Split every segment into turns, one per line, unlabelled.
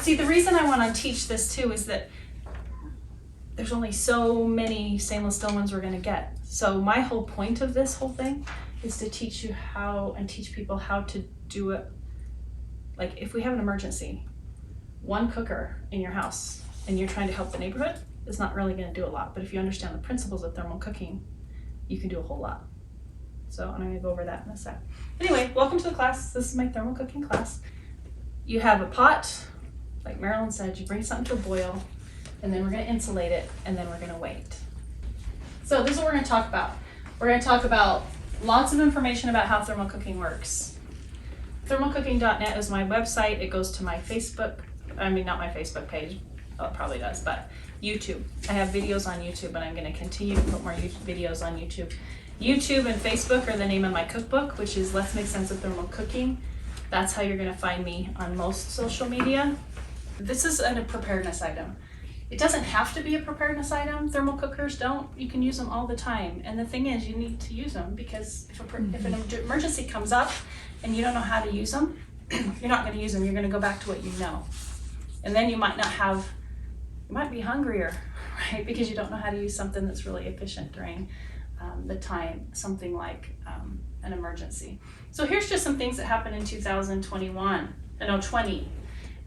see, the reason I want to teach this too is that there's only so many stainless steel ones we're going to get. So my whole point of this whole thing is to teach you how and teach people how to do it. Like if we have an emergency, one cooker in your house and you're trying to help the neighborhood is not really going to do a lot. But if you understand the principles of thermal cooking, you can do a whole lot. So I'm going to go over that in a sec. Anyway, welcome to the class. This is my thermal cooking class. You have a pot, like Marilyn said, you bring something to a boil, and then we're going to insulate it, and then we're going to wait. So this is what we're going to talk about. We're going to talk about lots of information about how thermal cooking works. Thermalcooking.net is my website. It goes to my Facebook, I mean not my Facebook page, well, it probably does, but YouTube. I have videos on YouTube, and I'm going to continue to put more videos on YouTube. YouTube and Facebook are the name of my cookbook, which is Let's Make Sense of Thermal Cooking. That's how you're going to find me on most social media. This is a preparedness item. It doesn't have to be a preparedness item. Thermal cookers don't. You can use them all the time. And the thing is, you need to use them because if an emergency comes up and you don't know how to use them, you're not going to use them. You're going to go back to what you know. And then you might be hungrier, right? Because you don't know how to use something that's really efficient during the time, something like an emergency. So here's just some things that happened in 2020.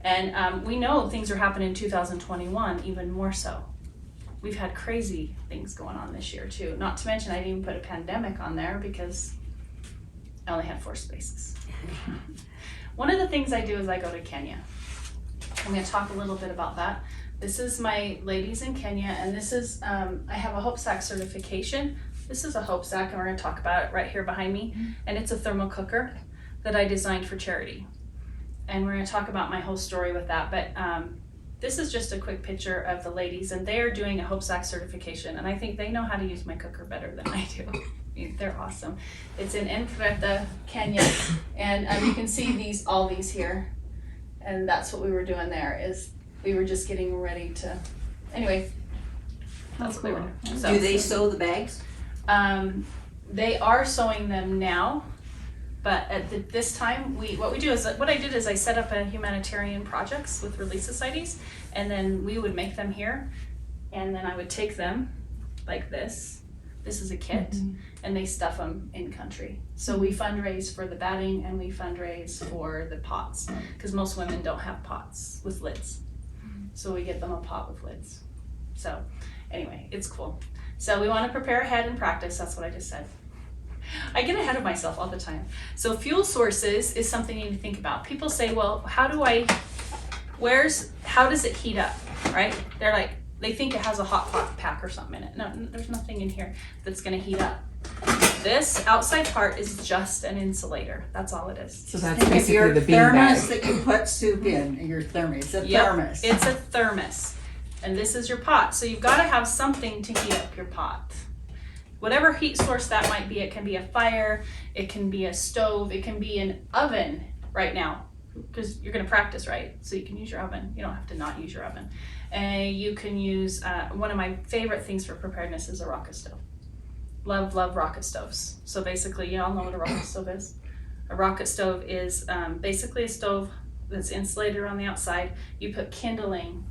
And we know things are happening in 2021 even more so. We've had crazy things going on this year too. Not to mention I didn't even put a pandemic on there because I only had 4 spaces. One of the things I do is I go to Kenya. I'm going to talk a little bit about that. This is my ladies in Kenya, and this is, I have a Hope Sack certification. This is a Hope Sack, and we're going to talk about it right here behind me. And it's a thermal cooker that I designed for charity. And we're going to talk about my whole story with that. But this is just a quick picture of the ladies, and they are doing a Hope Sack certification. And I think they know how to use my cooker better than I do. I mean, they're awesome. It's in Insulator, Kenya. And you can see all these here. And that's what we were doing there, is we were just getting ready to, anyway, that's what we were doing. So,
do they sew the bags?
They are sewing them now, but at this time, what I did is I set up a humanitarian projects with Relief Societies, and then we would make them here, and then I would take them like this. This is a kit, and they stuff them in country. So we fundraise for the batting, and we fundraise for the pots, because most women don't have pots with lids. So we get them a pot with lids. So anyway, it's cool. So we want to prepare ahead and practice. That's what I just said. I get ahead of myself all the time. So fuel sources is something you need to think about. People say, well, how does it heat up, right? They think it has a hot pot pack or something in it. No, there's nothing in here that's going to heat up. This outside part is just an insulator. That's all it is.
So that's basically the bean
thermos
bag.
that you put soup in your thermos. It's a
Yep,
thermos.
it's a thermos. And this is your pot. So you've got to have something to heat up your pot. Whatever heat source that might be, it can be a fire, it can be a stove, it can be an oven right now, because you're going to practice, right? So you can use your oven. You don't have to not use your oven. And you can use, one of my favorite things for preparedness is a rocket stove. Love rocket stoves. So basically, you all know what a rocket stove is. A rocket stove is basically a stove that's insulated on the outside. You put kindling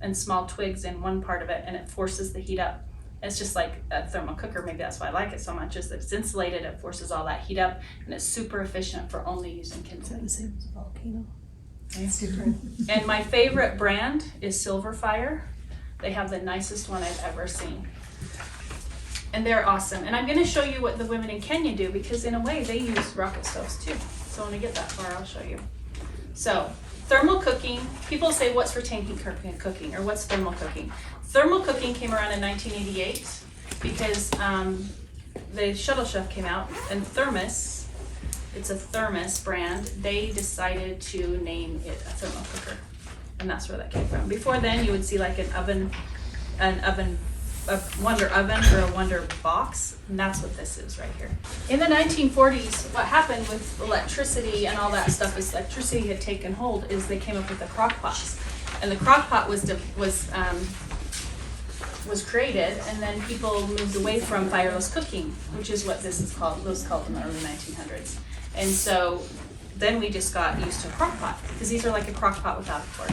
and small twigs in one part of it, and it forces the heat up. It's just like a thermal cooker. Maybe that's why I like it so much, is that it's insulated, it forces all that heat up, and it's super efficient for only using kindling.
The same as a volcano.
It's different.
And my favorite brand is Silverfire. They have the nicest one I've ever seen. And they're awesome. And I'm going to show you what the women in Kenya do, because in a way they use rocket stoves too. So when I get that far, I'll show you. So thermal cooking, people say, what's retained heat cooking, or what's thermal cooking? Thermal cooking came around in 1988 because the Shuttle Chef came out, and Thermos, it's a Thermos brand, they decided to name it a thermal cooker. And that's where that came from. Before then, you would see like a Wonder Oven or a Wonder Box, and that's what this is right here. In the 1940s, what happened with electricity and all that stuff is electricity had taken hold, is they came up with the crock pots. And the crock pot was created, and then people moved away from fireless cooking, which is what this is called, was called in the early 1900s. And so then we just got used to crock pot, because these are like a crock pot without a fork.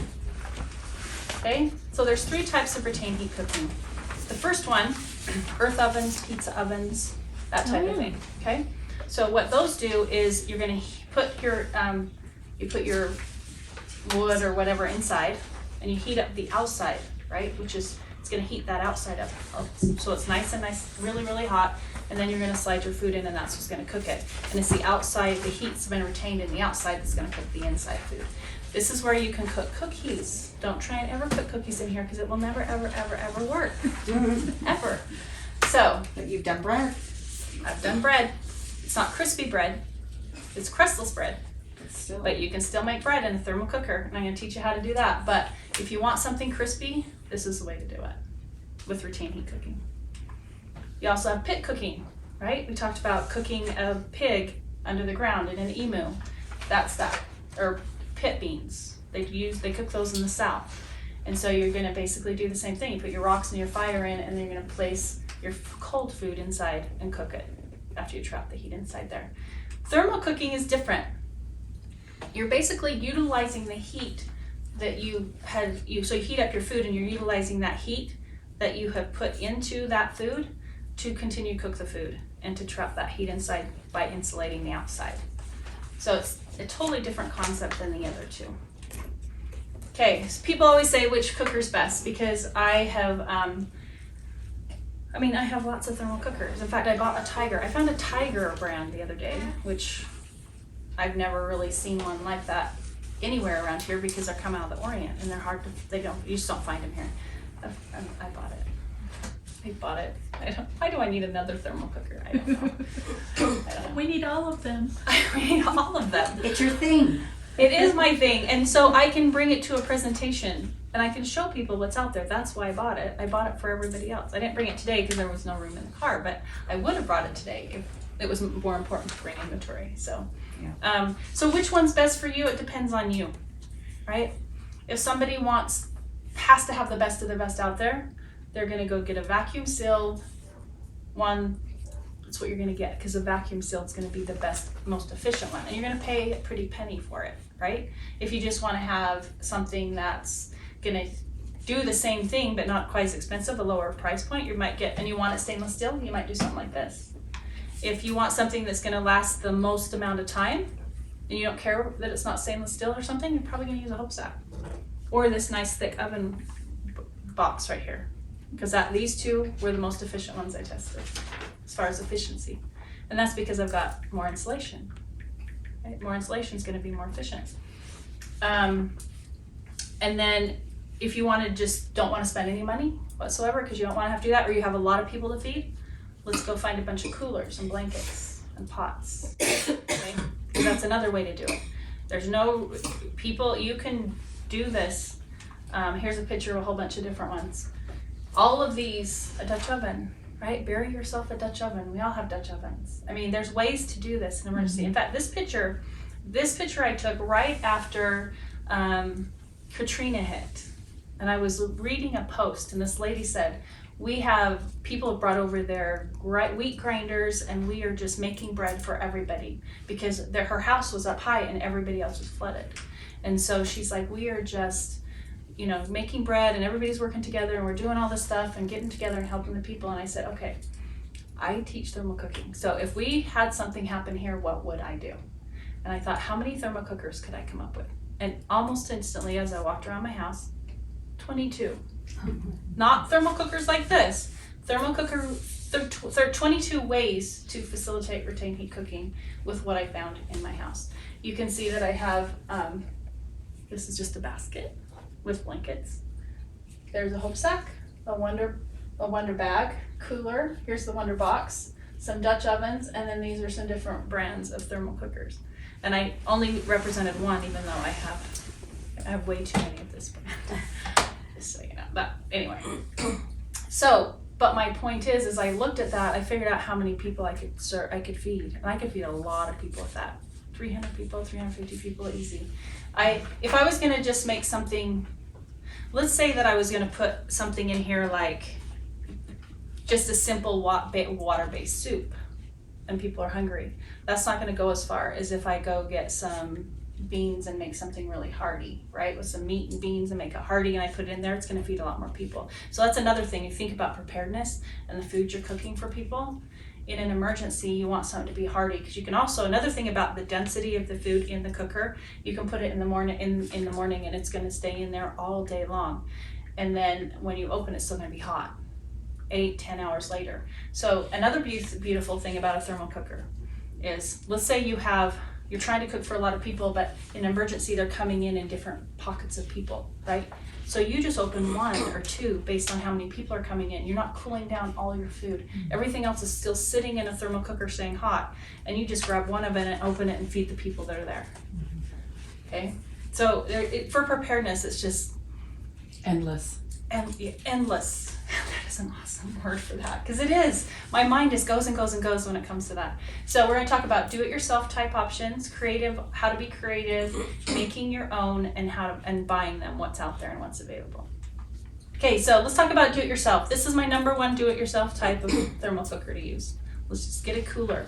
Okay, so there's 3 types of retained heat cooking. The first one, earth ovens, pizza ovens, that type of thing, okay? So what those do is you're gonna put your, you put your wood or whatever inside, and you heat up the outside, right? Which is, it's gonna heat that outside up, so it's nice and nice, really, really hot, and then you're gonna slide your food in and that's what's gonna cook it. And it's the outside, the heat's been retained in the outside that's gonna cook the inside food. This is where you can cook cookies. Don't try and ever cook cookies in here because it will never, ever, ever, ever work. Ever. So.
But you've done bread.
I've done bread. It's not crispy bread. It's crustless bread.
Still.
But you can still make bread in a thermal cooker, and I'm going to teach you how to do that. But if you want something crispy, this is the way to do it with retained heat cooking. You also have pit cooking, right? We talked about cooking a pig under the ground in an emu. That's that. Or pit beans. They cook those in the South. And so you're going to basically do the same thing. You put your rocks and your fire in, and then you're going to place your cold food inside and cook it after you trap the heat inside there. Thermal cooking is different. You're basically utilizing the heat that so you heat up your food and you're utilizing that heat that you have put into that food to continue cook the food and to trap that heat inside by insulating the outside. So it's a totally different concept than the other two. Okay, so people always say which cooker's best because I have lots of thermal cookers. In fact, I bought a Tiger. I found a Tiger brand the other day, which I've never really seen one like that anywhere around here because they come out of the Orient and they're hard to, you just don't find them here. I bought it. Why do I need another thermal cooker? I don't know.
We need all of them.
We need all of them.
It's your thing.
It is my thing, and so I can bring it to a presentation and I can show people what's out there. That's why I bought it. I bought it for everybody else. I didn't bring it today because there was no room in the car, but I would have brought it today if it was more important to bring inventory. So,
Yeah.
So which one's best for you? It depends on you, right? If somebody has to have the best of the best out there, they're gonna go get a vacuum sealed one. That's what you're gonna get because a vacuum sealed is gonna be the best, most efficient one, and you're gonna pay a pretty penny for it, right? If you just want to have something that's gonna do the same thing but not quite as expensive, a lower price point, you might get, and you want it stainless steel, you might do something like this. If you want something that's gonna last the most amount of time, and you don't care that it's not stainless steel or something, you're probably gonna use a hope sack or this nice thick oven box right here, because these two were the most efficient ones I tested as far as efficiency, and that's because I've got more insulation. Right? More insulation is going to be more efficient. And then if you don't want to spend any money whatsoever because you don't want to have to do that, or you have a lot of people to feed, let's go find a bunch of coolers and blankets and pots. Okay? That's another way to do it. There's no people, you can do this. Here's a picture of a whole bunch of different ones. All of these, a Dutch oven, right? Bury yourself a Dutch oven. We all have Dutch ovens. I mean, there's ways to do this in emergency. In fact, this picture I took right after Katrina hit. And I was reading a post and this lady said, people have brought over their wheat grinders and we are just making bread for everybody because her house was up high and everybody else was flooded. And so she's like, we are just, making bread and everybody's working together and we're doing all this stuff and getting together and helping the people. And I said, okay, I teach thermal cooking. So if we had something happen here, what would I do? And I thought, how many thermal cookers could I come up with? And almost instantly, as I walked around my house, 22. Not thermal cookers like this. There are 22 ways to facilitate retained heat cooking with what I found in my house. You can see that I have, this is just a basket with blankets. There's a hope sack, a wonder bag, cooler, here's the Wonder box, some Dutch ovens, and then these are some different brands of thermal cookers. And I only represented one, even though I have way too many of this brand. Just so you know. But anyway, but my point is I looked at that, I figured out how many people I could feed, and I could feed a lot of people with that. 300 people, 350 people, easy. If I was gonna just make something, let's say that I was gonna put something in here like just a simple water-based soup, and people are hungry. That's not gonna go as far as if I go get some beans and make something really hearty, right? With some meat and beans and make it hearty, and I put it in there, it's gonna feed a lot more people. So that's another thing. You think about preparedness and the food you're cooking for people. In an emergency, you want something to be hearty, because you can also, another thing about the density of the food in the cooker, you can put it in the morning in the morning and it's gonna stay in there all day long. And then when you open it, it's still gonna be hot 8-10 hours later. So another beautiful thing about a thermal cooker is, let's say you're trying to cook for a lot of people, but in an emergency they're coming in different pockets of people, right? So you just open 1 or 2 based on how many people are coming in. You're not cooling down all your food. Everything else is still sitting in a thermal cooker staying hot, and you just grab one of it and open it and feed the people that are there. Okay? So for preparedness, it's just
Endless.
Endless. That is an awesome word for that, because it is. My mind just goes and goes and goes when it comes to that. So we're going to talk about do-it-yourself type options, creative, how to be creative, making your own, and buying them, what's out there and what's available. Okay, so let's talk about do-it-yourself. This is my number 1 do-it-yourself type of thermal cooker to use. Let's just get a cooler.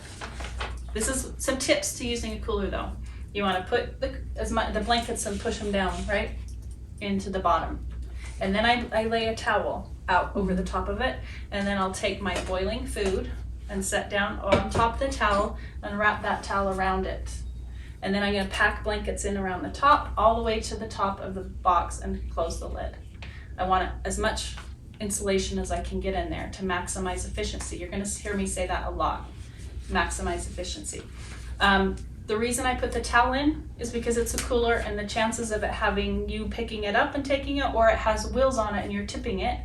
This is some tips to using a cooler, though. You want to put the blankets and push them down, right, into the bottom. And then I lay a towel out over the top of it, and then I'll take my boiling food and set down on top of the towel and wrap that towel around it. And then I'm going to pack blankets in around the top, all the way to the top of the box, and close the lid. I want as much insulation as I can get in there to maximize efficiency. You're going to hear me say that a lot. Maximize efficiency. The reason I put the towel in is because it's a cooler, and the chances of it having you picking it up and taking it, or it has wheels on it and you're tipping it,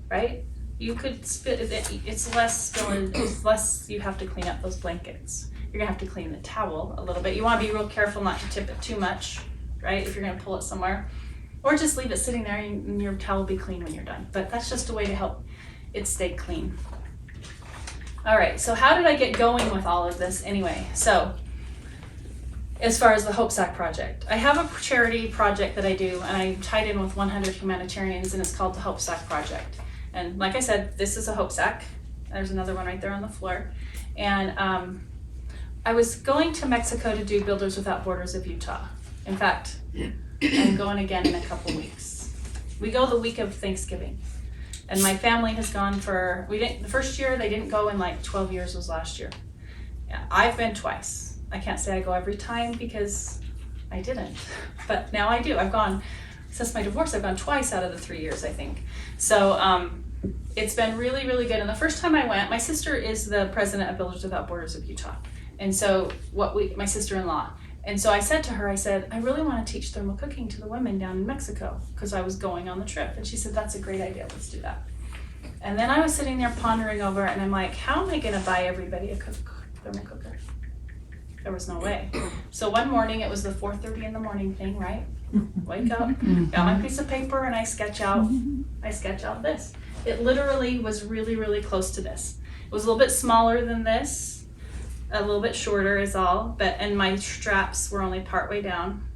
right? You could spit it, it's less spilling, it's less you have to clean up those blankets. You're gonna have to clean the towel a little bit. You wanna be real careful not to tip it too much, right? If you're gonna pull it somewhere, or just leave it sitting there and your towel will be clean when you're done. But that's just a way to help it stay clean. All right, so how did I get going with all of this anyway? So, as far as the Hope Sack project, I have a charity project that I do, and I tied in with 100 humanitarians, and it's called the Hope Sack Project. And like I said, this is a Hope Sack. There's another one right there on the floor. And I was going to Mexico to do Builders Without Borders of Utah. In fact, I'm going again in a couple weeks. We go the week of Thanksgiving. And my family has gone the first year they didn't go in like 12 years was last year. Yeah, I've been twice. I can't say I go every time because I didn't, but now I do. I've gone, since my divorce, I've gone twice out of the 3 years, I think. So it's been really, really good. And the first time I went, my sister is the president of Builders Without Borders of Utah. And so my sister-in-law. And so I said to her, I really want to teach thermal cooking to the women down in Mexico, because I was going on the trip. And she said, that's a great idea, let's do that. And then I was sitting there pondering over it, and I'm like, how am I gonna buy everybody a thermal cooker? There was no way. So one morning, it was the 4:30 in the morning thing, right? Wake up, got my piece of paper, and I sketch out this. It literally was really, really close to this. It was a little bit smaller than this, a little bit shorter is all, and my straps were only part way down.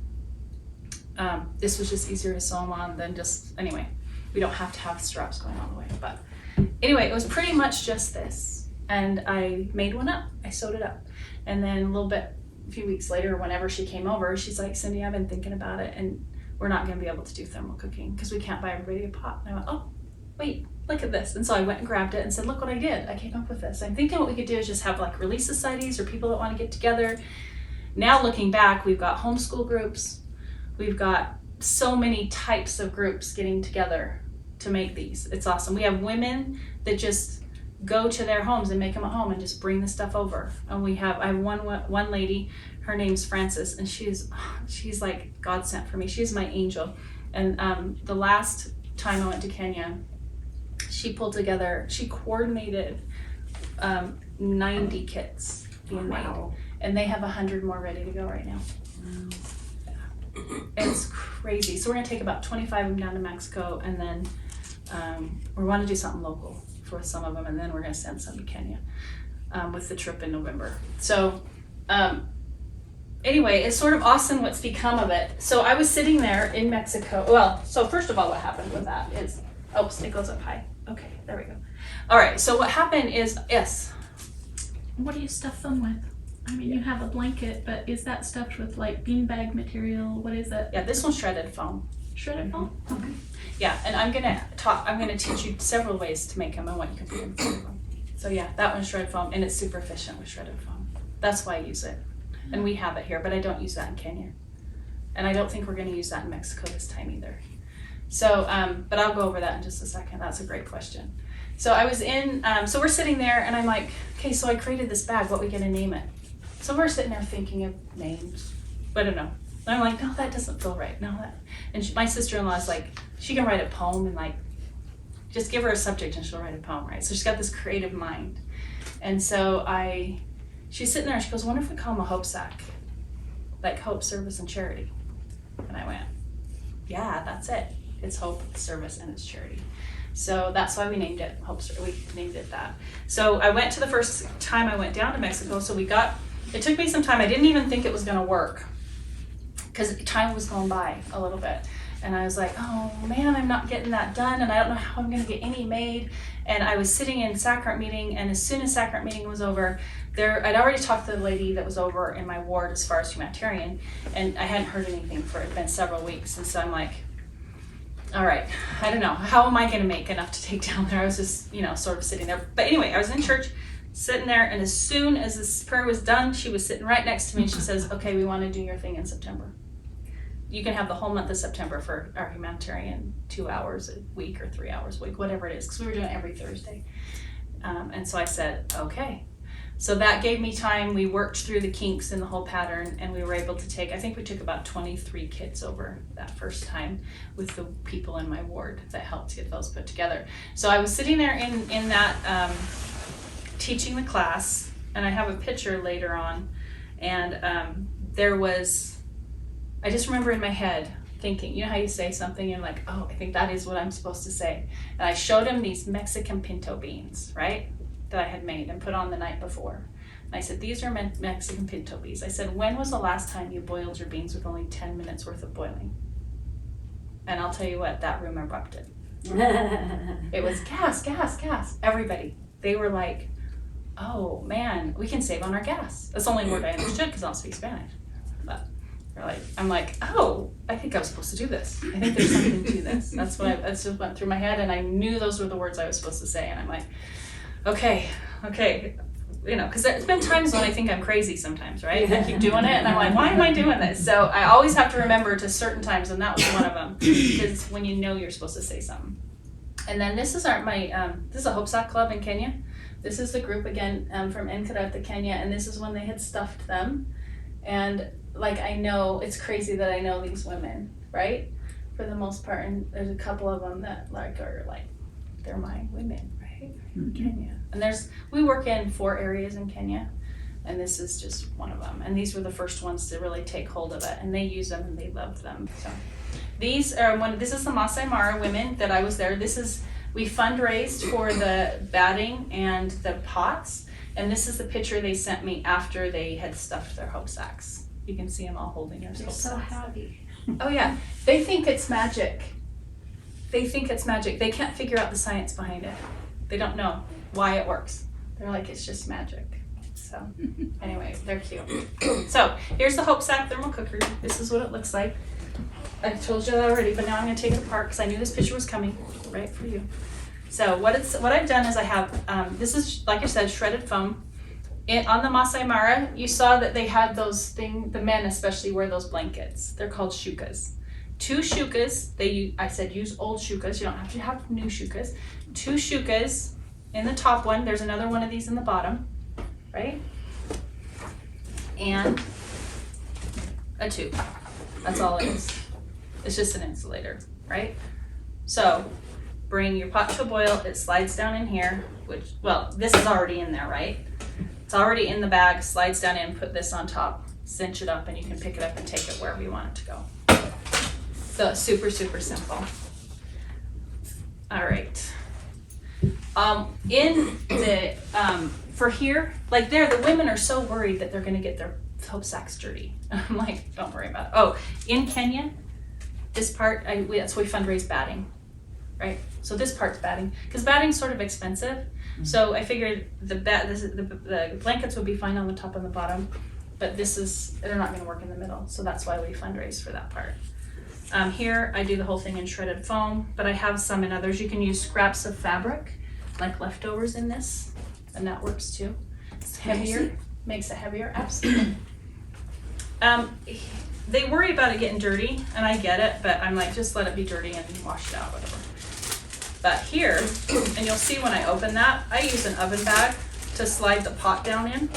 This was just easier to sew them on than anyway, we don't have to have straps going all the way, but anyway, it was pretty much just this. And I made one up, I sewed it up. And then a few weeks later, whenever she came over, she's like, Cindy, I've been thinking about it, and we're not gonna be able to do thermal cooking because we can't buy everybody a pot. And I went, oh, wait, look at this. And so I went and grabbed it and said, look what I did. I came up with this. I'm thinking what we could do is just have like relief societies or people that wanna get together. Now looking back, we've got homeschool groups. We've got so many types of groups getting together to make these. It's awesome. We have women that just go to their homes and make them at home and just bring the stuff over. And I have one lady, her name's Frances, and she's like God sent for me. She's my angel. And the last time I went to Kenya, she coordinated 90 kits being made. And they have 100 more ready to go right now. Yeah. It's crazy. So we're gonna take about 25 of them down to Mexico, and then we want to do something local for some of them, and then we're going to send some to Kenya with the trip in November. So anyway, it's sort of awesome what's become of it. So I was sitting there in Mexico. Well, so first of all, what happened with that is, it goes up high. Okay, there we go. All right, so what happened is, yes.
What do you stuff them with? I mean, you have a blanket, but is that stuffed with like beanbag material? What is it?
Yeah, this one's shredded foam.
Shredded foam? Okay.
Yeah, and I'm gonna teach you several ways to make them and what you can put in them. So yeah, that one's shredded foam, and it's super efficient with shredded foam. That's why I use it. And we have it here, but I don't use that in Kenya. And I don't think we're gonna use that in Mexico this time either. So, but I'll go over that in just a second. That's a great question. So I was in, so we're sitting there and I'm like, okay, so I created this bag, what are we gonna name it? So we're sitting there thinking of names, but I don't know. And I'm like, no, that doesn't feel right, no, that. And my sister-in-law's like, she can write a poem and like, just give her a subject and she'll write a poem, right? So she's got this creative mind. And so she's sitting there and she goes, I wonder if we call them a hope sack, like hope, service, and charity. And I went, yeah, that's it. It's hope, service, and it's charity. So that's why we named it we named it that. So I went to the first time I went down to Mexico, so it took me some time. I didn't even think it was gonna work because time was going by a little bit. And I was like, oh man, I'm not getting that done and I don't know how I'm gonna get any made. And I was sitting in sacrament meeting, and as soon as sacrament meeting was over, I'd already talked to the lady that was over in my ward as far as humanitarian, and I hadn't heard anything it had been several weeks. And so I'm like, all right, I don't know, how am I gonna make enough to take down there? I was just, sort of sitting there. But anyway, I was in church, sitting there, and as soon as this prayer was done, she was sitting right next to me and she says, okay, we wanna do your thing in September. You can have the whole month of September for our humanitarian 2 hours a week or 3 hours a week, whatever it is, because we were doing it every Thursday. And so I said, okay. So that gave me time. We worked through the kinks in the whole pattern, and we were able to I think we took about 23 kids over that first time with the people in my ward that helped get those put together. So I was sitting there in that teaching the class, and I have a picture later on, and I just remember in my head thinking, you know how you say something and like, oh, I think that is what I'm supposed to say. And I showed him these Mexican pinto beans, right, that I had made and put on the night before. And I said, these are Mexican pinto beans. I said, when was the last time you boiled your beans with only 10 minutes worth of boiling? And I'll tell you what, that room erupted. It was gas, gas, gas. Everybody. They were like, oh man, we can save on our gas. That's the only word I understood because I don't speak Spanish. But I'm like, oh, I think I was supposed to do this. I think there's something to this. That's what that just went through my head, and I knew those were the words I was supposed to say. And I'm like, okay, because there's been times when I think I'm crazy sometimes, right? I keep doing it, and I'm like, why am I doing this? So I always have to remember to certain times, and that was one of them, because when you know you're supposed to say something. And then this is this is a Hope Sack Club in Kenya. This is the group again from Insulator, Kenya, and this is when they had stuffed them. And I know, it's crazy that I know these women, right? For the most part, and there's a couple of them that are they're my women, right? In Kenya. And we work in 4 areas in Kenya, and this is just one of them. And these were the first ones to really take hold of it, and they use them and they love them. So this is the Masai Mara women that I was there. We fundraised for the batting and the pots, and this is the picture they sent me after they had stuffed their hope sacks. You can see them all holding their hope
so
sacks.
happy.
Oh yeah, they think it's magic. They can't figure out the science behind it. They don't know why it works. They're like, it's just magic. So anyway, they're cute. So here's the hope sack thermal cooker. This is what it looks like. I told you that already, but now I'm gonna take it apart because I knew this picture was coming right for you. So what I've done is I have, this is, like I said, shredded foam. On the Masai Mara, you saw that they had those the men especially wear those blankets. They're called shukas. 2 shukas, I said use old shukas, you don't have to have new shukas. 2 shukas in the top one, there's another one of these in the bottom, right? And a tube, that's all it is. It's just an insulator, right? So bring your pot to a boil, it slides down in here, this is already in there, right? It's already in the bag, slides down in, put this on top, cinch it up, and you can pick it up and take it wherever you want it to go. So super, super simple. All right. In the, for here, the women are so worried that they're gonna get their hope sacks dirty. I'm like, don't worry about it. Oh, in Kenya, this part, that's where we fundraise batting, right? So this part's batting, because batting's sort of expensive. So I figured the blankets would be fine on the top and the bottom, but they're not gonna work in the middle. So that's why we fundraise for that part. Here, I do the whole thing in shredded foam, but I have some in others. You can use scraps of fabric, like leftovers in this, and that works too. It's heavier, makes it heavier, absolutely. They worry about it getting dirty, and I get it, but I'm like, just let it be dirty and wash it out, whatever. But here, and you'll see when I open that, I use an oven bag to slide the pot down in,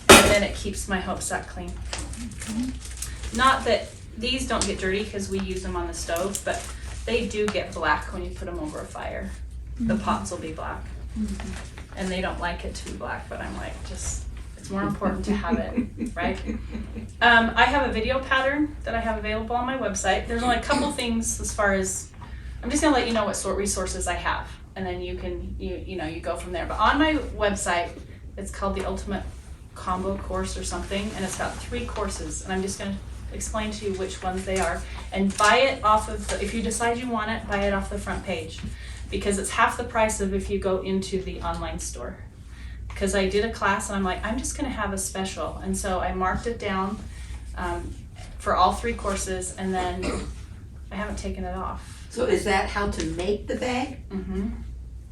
and then it keeps my hope sack clean. Not that these don't get dirty because we use them on the stove, but they do get black when you put them over a fire. The pots will be black, and they don't like it to be black, but I'm like, it's more important to have it, right? I have a video pattern that I have available on my website. There's only a couple things as far as, I'm just gonna let you know what sort of resources I have, and then you can, you go from there. But on my website, it's called the Ultimate Combo Course or something, and it's got 3 courses, and I'm just gonna explain to you which ones they are, and buy it off of if you decide you want it, buy it off the front page, because it's half the price of if you go into the online store. Because I did a class and I'm like, I'm just gonna have a special, and so I marked it down for all 3 courses, and then I haven't taken it off.
So is that how to make the bag?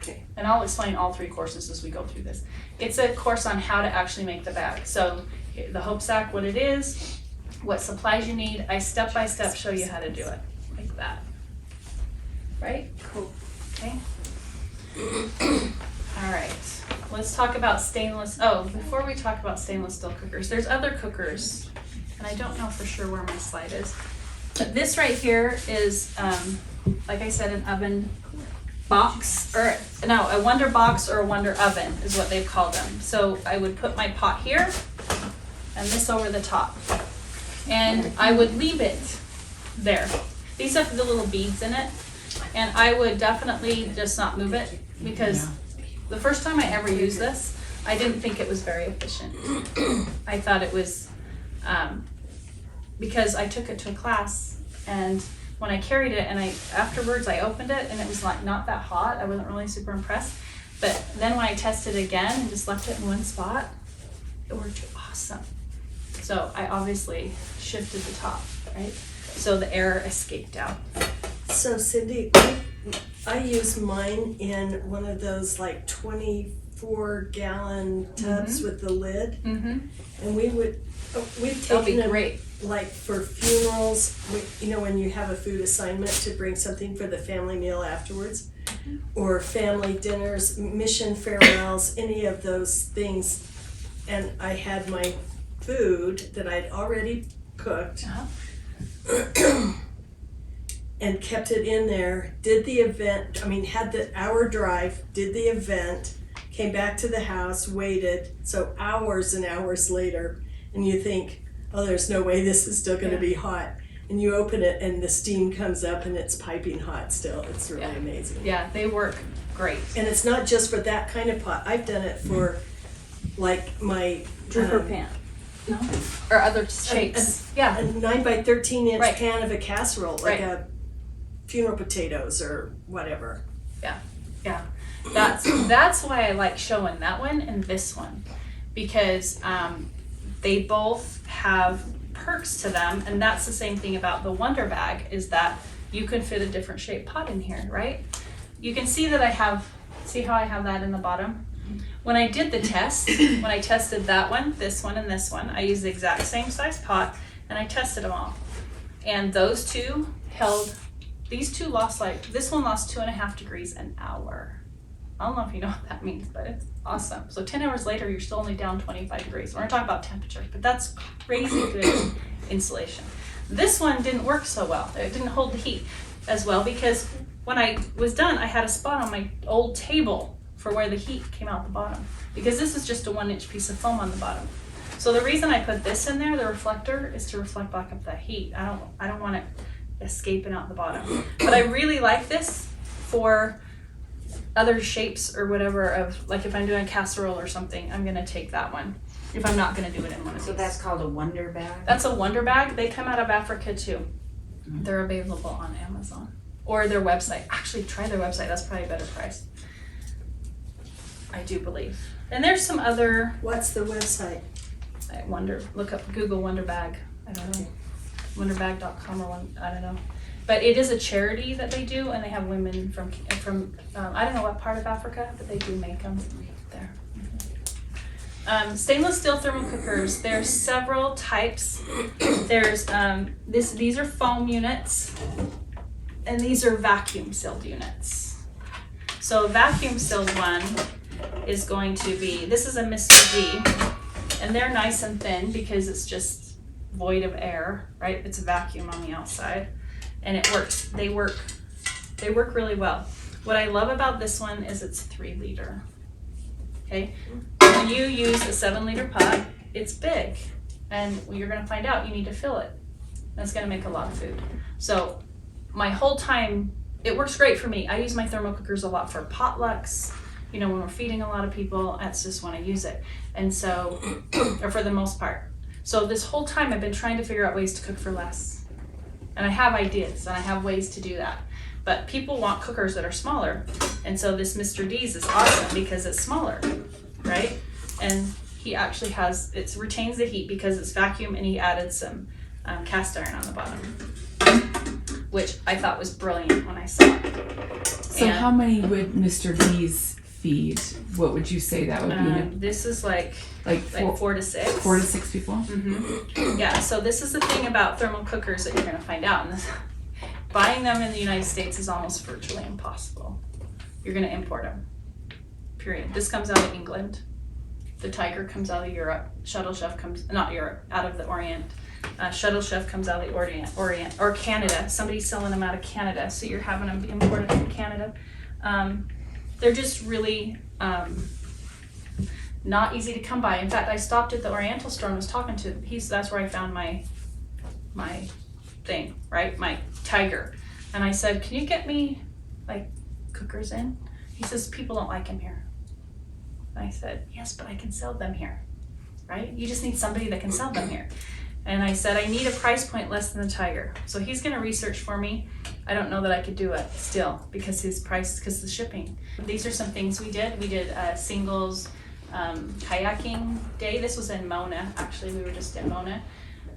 Okay. And I'll explain all 3 courses as we go through this. It's a course on how to actually make the bag. So the hope sack, what it is, what supplies you need. I step by step show you how to do it, like that. Right? Cool. Okay. All right. Let's talk about stainless. Oh, before we talk about stainless steel cookers, there's other cookers, and I don't know for sure where my slide is. But this right here is, like I said, an oven box, or no, a Wonder Box or a Wonder Oven is what they've called them. So I would put my pot here and this over the top, and I would leave it there. These have the little beads in it, and I would definitely just not move it, because the first time I ever used this, I didn't think it was very efficient. I thought it was, because I took it to a class, and when I carried it and afterwards I opened it and it was like not that hot, I wasn't really super impressed. But then when I tested again and just left it in one spot, it worked awesome. So I obviously shifted the top, right? So the air escaped out.
So Cindy, I use mine in one of those like 24-gallon tubs with the lid, and we've
That'll be
taken it
great.
like for funerals, when you have a food assignment to bring something for the family meal afterwards, or family dinners, mission farewells, any of those things. And I had my food that I'd already cooked and kept it in there, did the event, had the hour drive, did the event, came back to the house, waited, so hours and hours later, and you think, oh, there's no way this is still gonna be hot. And you open it and the steam comes up and it's piping hot still. It's really amazing.
Yeah, they work great.
And it's not just for that kind of pot. I've done it for like my
Dripper pan. No? Or other shapes.
a 9x13 inch
Right.
pan of a casserole, like
Right.
a funeral potatoes or whatever.
Yeah, that's why I like showing that one and this one, because they both have perks to them, and that's the same thing about the Wonder Bag, is that you can fit a different shaped pot in here, right? You can see that see how I have that in the bottom? When I did the test, when I tested that one, this one, and this one, I used the exact same size pot, and I tested them all. And those two these two lost this one lost 2.5 degrees an hour. I don't know if you know what that means, but it's awesome. So 10 hours later, you're still only down 25 degrees. We're not talking about temperature, but that's crazy good insulation. This one didn't work so well. It didn't hold the heat as well, because when I was done, I had a spot on my old table for where the heat came out the bottom, because this is just a 1-inch piece of foam on the bottom. So the reason I put this in there, the reflector, is to reflect back up that heat. I don't want it escaping out the bottom. But I really like this for other shapes or whatever, of like if I'm doing a casserole or something, I'm gonna take that one if I'm not gonna do it in one of
So
these.
that's called a Wonder Bag?
That's a Wonder Bag. They come out of Africa too. They're available on Amazon. or their website. Actually, try their website. That's probably a better price. I do believe. And there's some other.
What's the website?
Look up Google Wonder Bag. I don't know, wonderbag.com or I don't know. But it is a charity that they do, and they have women from I don't know what part of Africa, but they do make them there. Stainless steel thermal cookers. There's several types. There's these are foam units, and these are vacuum sealed units. So a vacuum sealed one is going to be, this is a Mr. D, and they're nice and thin because it's just void of air, right? It's a vacuum on the outside, and it works. They work really well. What I love about this one is it's 3 liter. Okay, when you use a 7 liter pot, it's big, and you're gonna find out you need to fill it. That's gonna make a lot of food. So my whole time, it works great for me. I use my thermal cookers a lot for potlucks, you know, when we're feeding a lot of people, that's just when I use it. And so, or for the most part. So this whole time I've been trying to figure out ways to cook for less. And I have ideas and I have ways to do that. But people want cookers that are smaller. And so this Mr. D's is awesome because it's smaller, right? And he actually it retains the heat because it's vacuum, and he added some cast iron on the bottom, which I thought was brilliant when I saw it.
So how many would Mr. D's feed? What would you say that would be?
This is like 4 to 6.
4 to 6 people?
Mm-hmm. Yeah, so this is the thing about thermal cookers that you're going to find out. And buying them in the United States is almost virtually impossible. You're going to import them, period. This comes out of England. The Tiger comes out of Europe. Shuttle Chef comes, not Europe, out of the Orient. Shuttle Chef comes out of the Orient or Canada. Somebody's selling them out of Canada, so you're having them imported from Canada. They're just really not easy to come by. In fact, I stopped at the Oriental store and was talking to that's where I found my thing, right? My Tiger. And I said, can you get me like cookers in? He says, people don't like them here. And I said, yes, but I can sell them here, right? You just need somebody that can sell them here. And I said, I need a price point less than the Tiger. So he's gonna research for me. I don't know that I could do it still because because the shipping. These are some things we did. We did a singles kayaking day. This was in Mona, actually. We were just in Mona.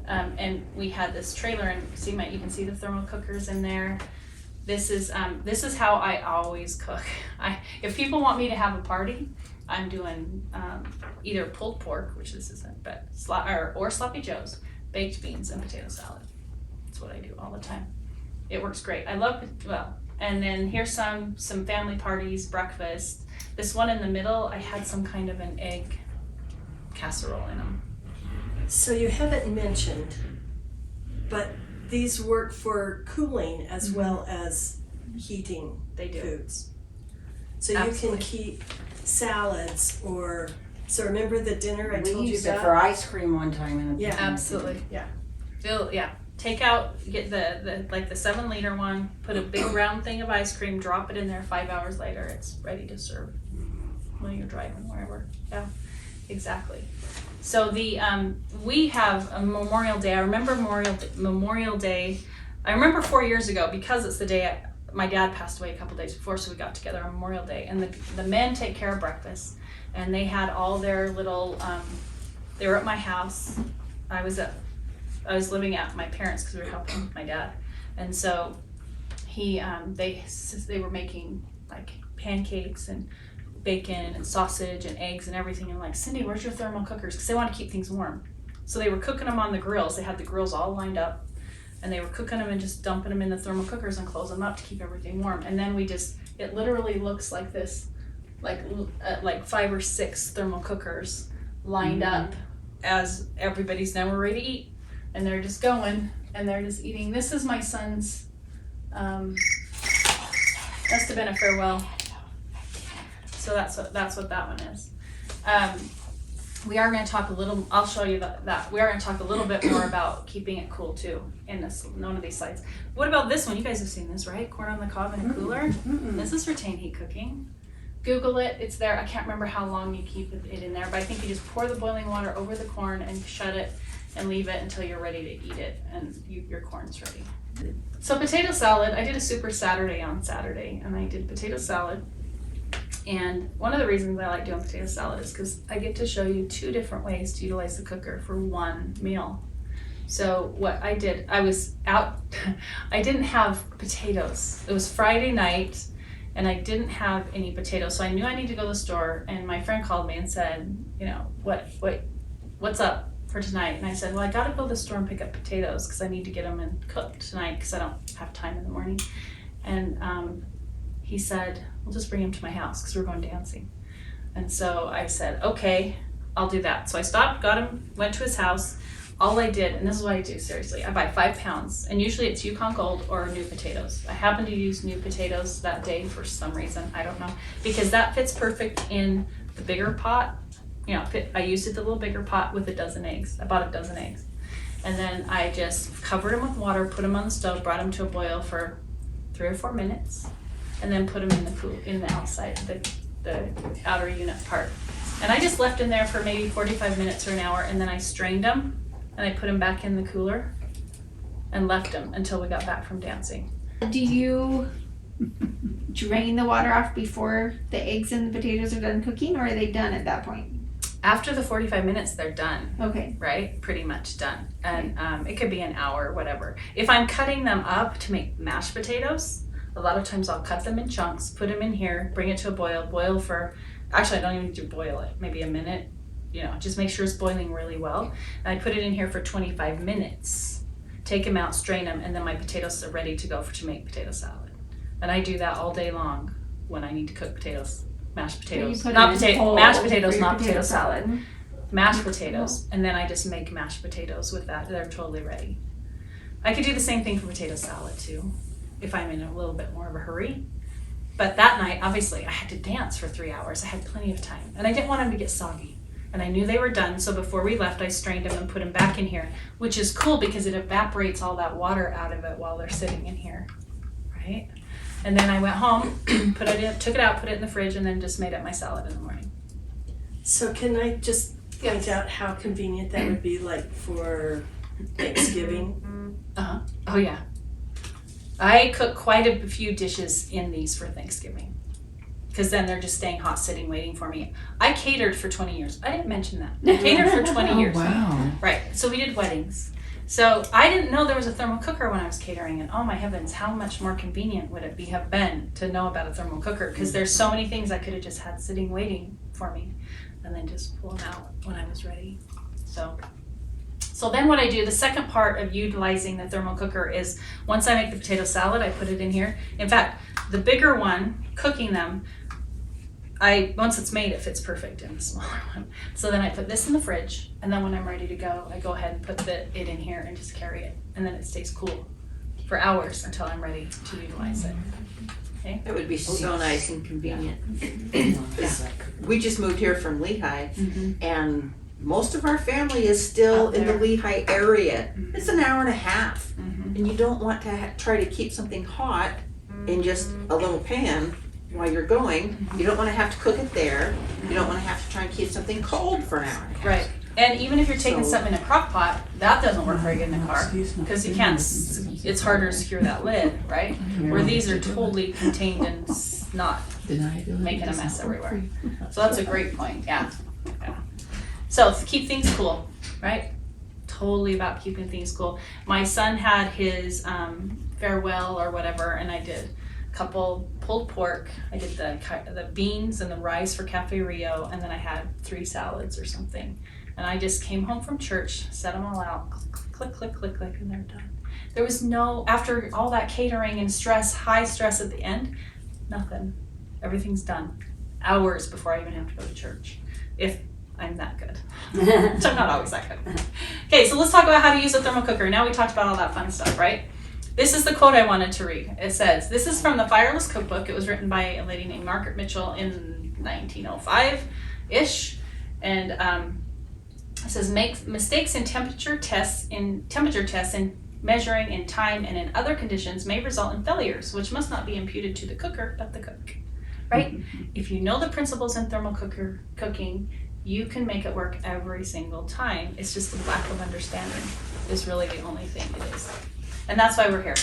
And we had this trailer, and you can see the thermal cookers in there. This is how I always cook. If people want me to have a party, I'm doing either pulled pork, which this isn't, but or sloppy joes, baked beans, and potato salad. That's what I do all the time. It works great. I love it. Well, and then here's some family parties, breakfast. This one in the middle, I had some kind of an egg casserole in them.
So you haven't mentioned, but these work for cooling as well as heating
They do.
foods. So you
Absolutely.
can keep salads so remember the dinner I
We
told you
used it
about?
for ice cream one time in a
Yeah.
Absolutely, yeah. Take out, get the 7 liter one, put a big round thing of ice cream, drop it in there. 5 hours later, it's ready to serve when you're driving wherever. Yeah, exactly. So we have a Memorial Day. I remember Memorial Day. I remember 4 years ago because it's the day my dad passed away a couple days before, so we got together on Memorial Day. And the men take care of breakfast, and they had all their little. They were at my house. I was living at my parents because we were helping my dad, and so they were making like pancakes and bacon and sausage and eggs and everything, and like, Cindy, where's your thermal cookers? Because they want to keep things warm. So they were cooking them on the grills. They had the grills all lined up, and they were cooking them and just dumping them in the thermal cookers and closing them up to keep everything warm. And then it literally looks like this, like 5 or 6 thermal cookers lined up as everybody's now we're ready to eat. And they're just going, and they're just eating. This is my son's, must have been a farewell. So that's what that one is. We are going to talk I'll show you that. We are going to talk a little bit more about keeping it cool too in one of these slides. What about this one? You guys have seen this, right? Corn on the cob in a cooler. This is retain heat cooking. Google it, it's there. I can't remember how long you keep it in there, but I think you just pour the boiling water over the corn and shut it and leave it until you're ready to eat it, and your corn's ready. So potato salad, I did a super Saturday on Saturday, and I did potato salad. And one of the reasons I like doing potato salad is because I get to show you 2 different ways to utilize the cooker for one meal. So what I did, I was out, I didn't have potatoes. It was Friday night, and I didn't have any potatoes, so I knew I needed to go to the store, and my friend called me and said, you know, what's up for tonight? And I said, well, I gotta go to the store and pick up potatoes because I need to get them and cooked tonight because I don't have time in the morning. And he said, well, just bring them to my house because we're going dancing. And so I said, okay, I'll do that. So I stopped, got him, went to his house. All I did, and this is what I do, seriously, I buy 5 pounds, and usually it's Yukon Gold or new potatoes. I happen to use new potatoes that day for some reason, I don't know, because that fits perfect in the bigger pot. You know, I used it the little bigger pot with a dozen eggs. I bought a dozen eggs. And then I just covered them with water, put them on the stove, brought them to a boil for 3 or 4 minutes, and then put them in the outside, the outer unit part. And I just left them there for maybe 45 minutes or an hour, and then I strained them, and I put them back in the cooler and left them until we got back from dancing.
Do you drain the water off before the eggs and the potatoes are done cooking, or are they done at that point?
After the 45 minutes, they're done,
Okay.
right? Pretty much done. And it could be an hour, whatever. If I'm cutting them up to make mashed potatoes, a lot of times I'll cut them in chunks, put them in here, bring it to a boil for, actually I don't even need to boil it, maybe a minute. You know, just make sure it's boiling really well. And I put it in here for 25 minutes, take them out, strain them, and then my potatoes are ready to go to make potato salad. And I do that all day long when I need to cook potatoes, mashed potatoes, mashed potatoes, not potato salad, mashed potatoes, and then I just make mashed potatoes with that. They're totally ready. I could do the same thing for potato salad too, if I'm in a little bit more of a hurry. But that night, obviously, I had to dance for 3 hours. I had plenty of time, and I didn't want them to get soggy. And I knew they were done, so before we left, I strained them and put them back in here, which is cool because it evaporates all that water out of it while they're sitting in here, right? And then I went home, took it out, put it in the fridge, and then just made up my salad in the morning.
So can I just point out how convenient that would be, like for Thanksgiving?
Uh-huh. Oh yeah. I cook quite a few dishes in these for Thanksgiving, because then they're just staying hot, sitting, waiting for me. I catered for 20 years. I didn't mention that. I catered for 20 years.
Oh, wow.
Right, so we did weddings. So I didn't know there was a thermal cooker when I was catering, and oh my heavens, have much more convenient would it have been to know about a thermal cooker, because there's so many things I could have just had sitting waiting for me, and then just pull them out when I was ready. So then what I do, the second part of utilizing the thermal cooker is once I make the potato salad, I put it in here. In fact, the bigger one, cooking them, once it's made, it fits perfect in the smaller one. So then I put this in the fridge, and then when I'm ready to go, I go ahead and put it in here and just carry it. And then it stays cool for hours until I'm ready to utilize it. Okay?
That would be so nice and convenient. We just moved here from Lehigh, and most of our family is still in the Lehigh area. It's an hour and a half, and you don't want to try to keep something hot in just a little pan while you're going. You don't want to have to cook it there. You don't want to have to try and keep something cold for an hour and a half.
Right. And even if you're taking something in a crock pot, that doesn't work very good in a car, because you can't, it's harder to secure that lid, right? Where these are totally contained and not making a mess everywhere. So that's a great point, yeah. So keep things cool, right? Totally about keeping things cool. My son had his farewell or whatever, and I did a couple pulled pork. I did the beans and the rice for Cafe Rio, and then I had 3 salads or something. And I just came home from church, set them all out, click, click, click, click, and they're done. There was after all that catering and stress, high stress at the end, nothing. Everything's done. Hours before I even have to go to church. If I'm that good. So I'm not always that good. Okay, so let's talk about how to use a thermal cooker. Now we talked about all that fun stuff, right? This is the quote I wanted to read. It says, this is from the Fireless Cookbook. It was written by a lady named Margaret Mitchell in 1905-ish. And it says, make mistakes in temperature tests in measuring in time and in other conditions may result in failures, which must not be imputed to the cooker, but the cook. Right? If you know the principles in thermal cooking, you can make it work every single time. It's just the lack of understanding is really the only thing it is. And that's why we're here.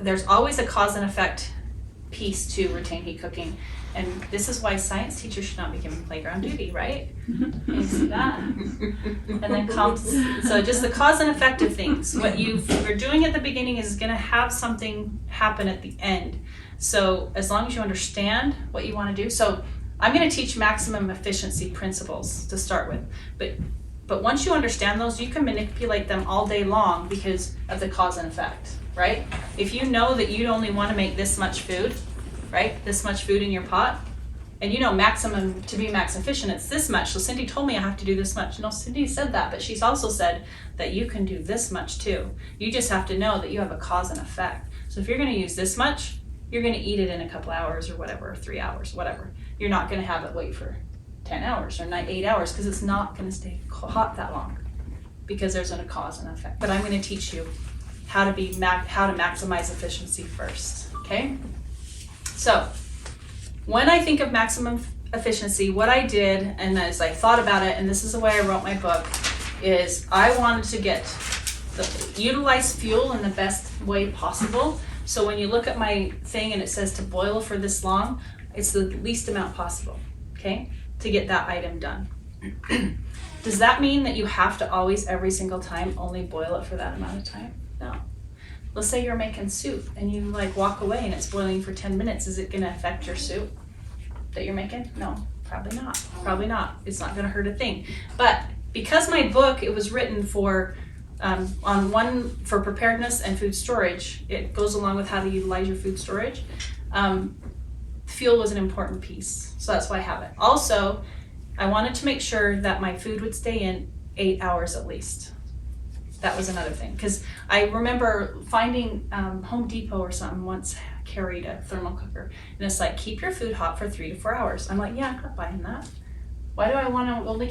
There's always a cause and effect piece to retain heat cooking. And this is why science teachers should not be given playground duty, right? You see that? And then so just the cause and effect of things. What you're doing at the beginning is going to have something happen at the end. So as long as you understand what you want to do. So I'm going to teach maximum efficiency principles to start with. But once you understand those, you can manipulate them all day long because of the cause and effect, right? If you know that you'd only want to make this much food, right? This much food in your pot. And you know maximum, to be max efficient, it's this much. So Cindy told me I have to do this much. No, Cindy said that, but she's also said that you can do this much too. You just have to know that you have a cause and effect. So if you're gonna use this much, you're gonna eat it in a couple hours or whatever, 3 hours, whatever. You're not gonna have it wait for 10 hours or 8 hours because it's not gonna stay hot that long because there's a cause and effect. But I'm gonna teach you how to maximize efficiency first, okay? So, when I think of maximum efficiency, what I did, and as I thought about it, and this is the way I wrote my book, is I wanted to utilize fuel in the best way possible. So when you look at my thing and it says to boil for this long, it's the least amount possible, okay, to get that item done. Does that mean that you have to always, every single time, only boil it for that amount of time? No. Let's say you're making soup and you walk away and it's boiling for 10 minutes. Is it gonna affect your soup that you're making? No, probably not. Probably not. It's not gonna hurt a thing. But because my book, it was written for for preparedness and food storage, it goes along with how to utilize your food storage. Fuel was an important piece, so that's why I have it. Also, I wanted to make sure that my food would stay in 8 hours at least. That was another thing, because I remember finding Home Depot or something once carried a thermal cooker, and it's like, keep your food hot for 3 to 4 hours. I'm like, yeah, I'm not buying that. Why do I want to only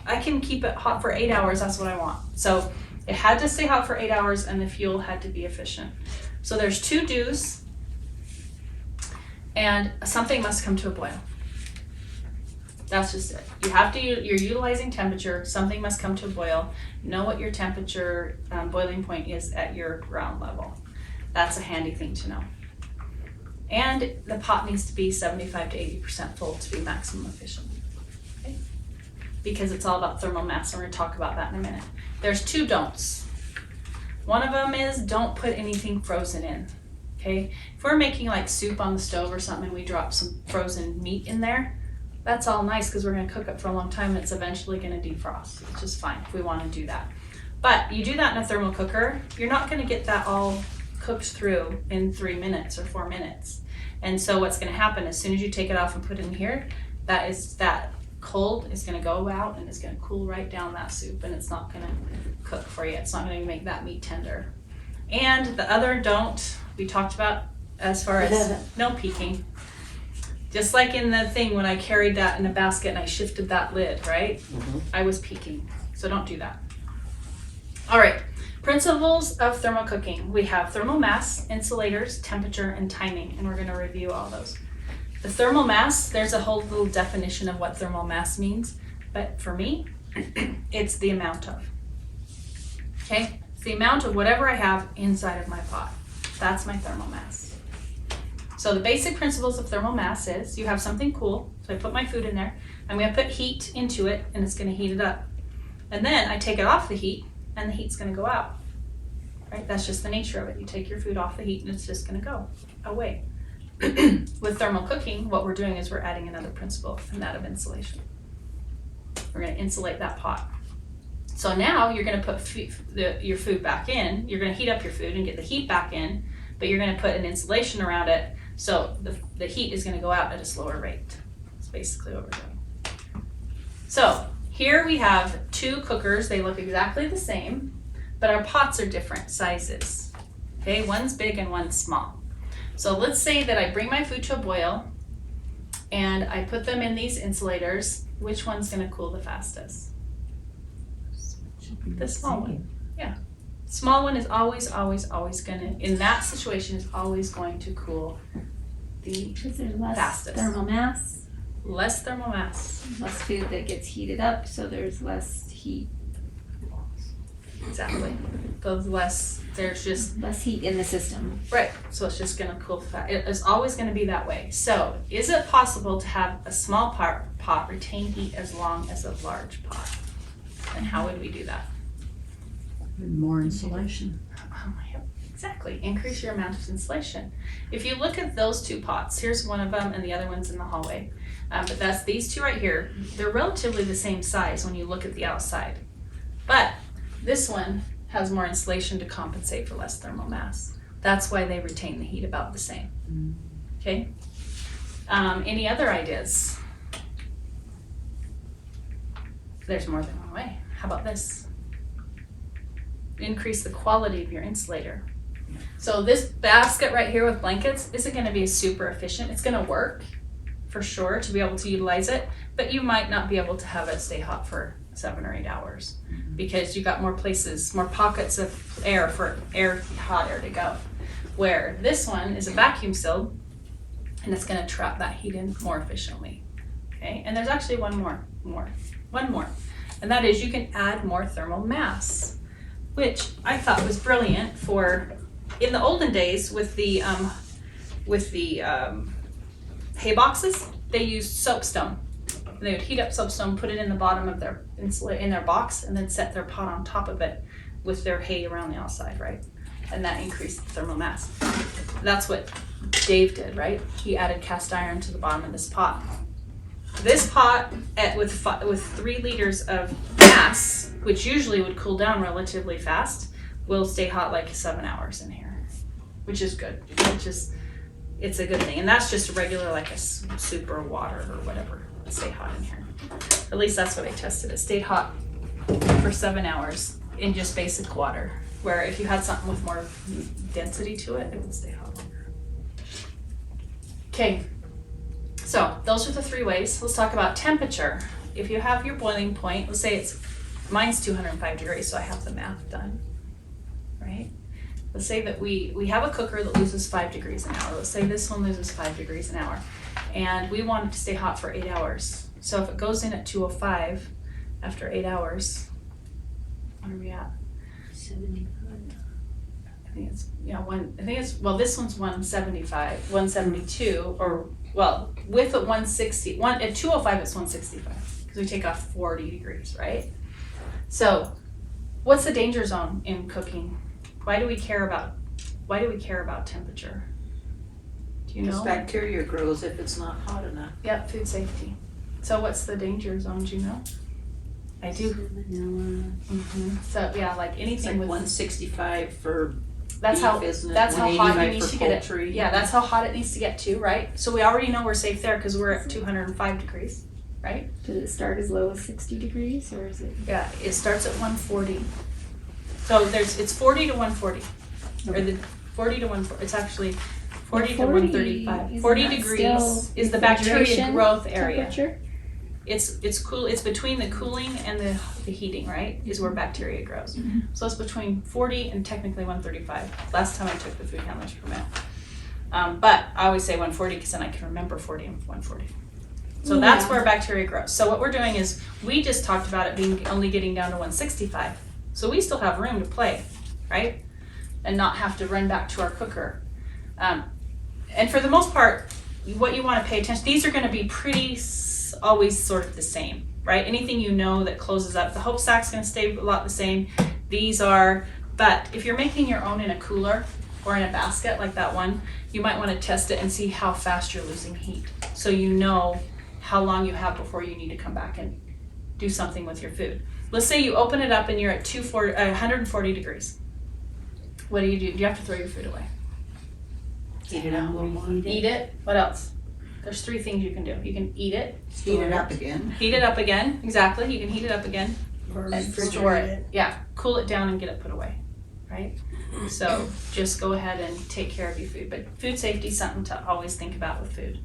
I can keep it hot for 8 hours, that's what I want. So it had to stay hot for 8 hours and the fuel had to be efficient. So there's 2 do's, and something must come to a boil. That's just it. You're utilizing temperature, something must come to a boil. Know what your temperature boiling point is at your ground level. That's a handy thing to know. And the pot needs to be 75 to 80% full to be maximum efficient. Okay? Because it's all about thermal mass, and we're gonna talk about that in a minute. There's 2 don'ts. One of them is don't put anything frozen in. Okay? If we're making soup on the stove or something and we drop some frozen meat in there, that's all nice because we're going to cook it for a long time and it's eventually going to defrost. It's just fine if we want to do that. But you do that in a thermal cooker, you're not going to get that all cooked through in 3 minutes or 4 minutes. And so what's going to happen as soon as you take it off and put it in here, that cold is going to go out and it's going to cool right down that soup, and it's not going to cook for you. It's not going to make that meat tender. And the other don't we talked about as far as no peeking. Just like in the thing when I carried that in a basket and I shifted that lid, right? Mm-hmm. I was peeking, so don't do that. All right, principles of thermal cooking. We have thermal mass, insulators, temperature, and timing, and we're gonna review all those. The thermal mass, there's a whole little definition of what thermal mass means, but for me, it's the amount of. Okay, it's the amount of whatever I have inside of my pot. That's my thermal mass. So the basic principles of thermal mass is you have something cool, so I put my food in there, I'm gonna put heat into it and it's gonna heat it up. And then I take it off the heat and the heat's gonna go out, right? That's just the nature of it. You take your food off the heat and it's just gonna go away. With thermal cooking, what we're doing is we're adding another principle, and that of insulation. We're gonna insulate that pot. So now you're gonna put your food back in, you're gonna heat up your food and get the heat back in, but you're gonna put an insulation around it, so the heat is gonna go out at a slower rate. That's basically what we're doing. So here we have 2 cookers. They look exactly the same, but our pots are different sizes. Okay, one's big and one's small. So let's say that I bring my food to a boil and I put them in these insulators. Which one's gonna cool the fastest? The small one. Yeah. Small one is always gonna, in that situation, is always going to cool the
Is there less
fastest.
thermal mass?
Less thermal mass.
Less food that gets heated up, so there's less heat
exactly. The less, there's just,
Less heat in the system.
right, so it's just gonna cool fast. It is always gonna be that way. So is it possible to have a small pot retain heat as long as a large pot? And how would we do that?
More insulation.
Exactly, increase your amount of insulation. If you look at those two pots, here's one of them and the other one's in the hallway. But that's these two right here. They're relatively the same size when you look at the outside. But this one has more insulation to compensate for less thermal mass. That's why they retain the heat about the same. Okay? Any other ideas? There's more than one way. How about this? Increase the quality of your insulator. So this basket right here with blankets isn't going to be super efficient. It's going to work for sure to be able to utilize it, but you might not be able to have it stay hot for 7 or 8 hours because you got more places, more pockets of air for hot air to go. Where this one is a vacuum sealed and it's going to trap that heat in more efficiently. Okay, and there's actually one more, and that is you can add more thermal mass, which I thought was brilliant for in the olden days with the hay boxes. They used soapstone. They would heat up soapstone, put it in the bottom of their in their box, and then set their pot on top of it with their hay around the outside, right? And that increased the thermal mass. That's what Dave did, right? He added cast iron to the bottom of this pot. This pot with 3 liters of mass, which usually would cool down relatively fast, will stay hot like 7 hours in here, which is good. It's a good thing. And that's just a regular, like a super water or whatever, stay hot in here. At least that's what I tested. It stayed hot for 7 hours in just basic water, where if you had something with more density to it, it would stay hot longer. Okay, so those are the 3 ways. Let's talk about temperature. If you have your boiling point, let's say mine's 205 degrees, so I have the math done, right? Let's say that we have a cooker that loses 5 degrees an hour. Let's say this one loses 5 degrees an hour. And we want it to stay hot for 8 hours. So if it goes in at 205 after 8 hours, what are we at?
75.
I think it's, well, this one's 175, 172, or, well, with a 160, at 205 it's 165, because we take off 40 degrees, right? So what's the danger zone in cooking? Why do we care about temperature? Do you
Because
know?
bacteria grows if it's not hot enough.
Yep, food safety. So what's the danger zone, do you know? I do. So yeah, like
It's
anything
like
with
165 for
that's
beef,
how
isn't it?
that's how hot you
185
need
for
to get it.
poultry.
Yeah, that's how hot it needs to get to, right? So we already know we're safe there because we're at 205 degrees, right?
Does it start as low as 60 degrees or is it?
Yeah, it starts at 140. So it's 40 to 140, or the 40 to 140. It's actually 40 to 135.
Isn't
40
that
degrees
still
is the bacteria
refrigeration
growth area.
temperature?
It's cool. It's between the cooling and the heating, right? Is where bacteria grows. So it's between 40 and technically 135. Last time I took the food handler's permit. But I always say 140 because then I can remember 40 and 140. So that's where bacteria grows. So what we're doing is we just talked about it being only getting down to 165. So we still have room to play, right? And not have to run back to our cooker. And for the most part, what you want to pay attention, these are going to be pretty always sort of the same, right? Anything you know that closes up, the hope sack's going to stay a lot the same. These are, but if you're making your own in a cooler or in a basket like that one, you might want to test it and see how fast you're losing heat. So you know how long you have before you need to come back and do something with your food. Let's say you open it up and you're at 140 degrees. What do? Do you have to throw your food away?
Heat it up a little more.
Eat it. What else? There's 3 things you can do. You can eat it.
Heat it up again.
Heat it up again. Exactly. You can heat it up again.
Or
And store
refrigerate
it.
it.
Yeah. Cool it down and get it put away. Right? So just go ahead and take care of your food. But food safety is something to always think about with food.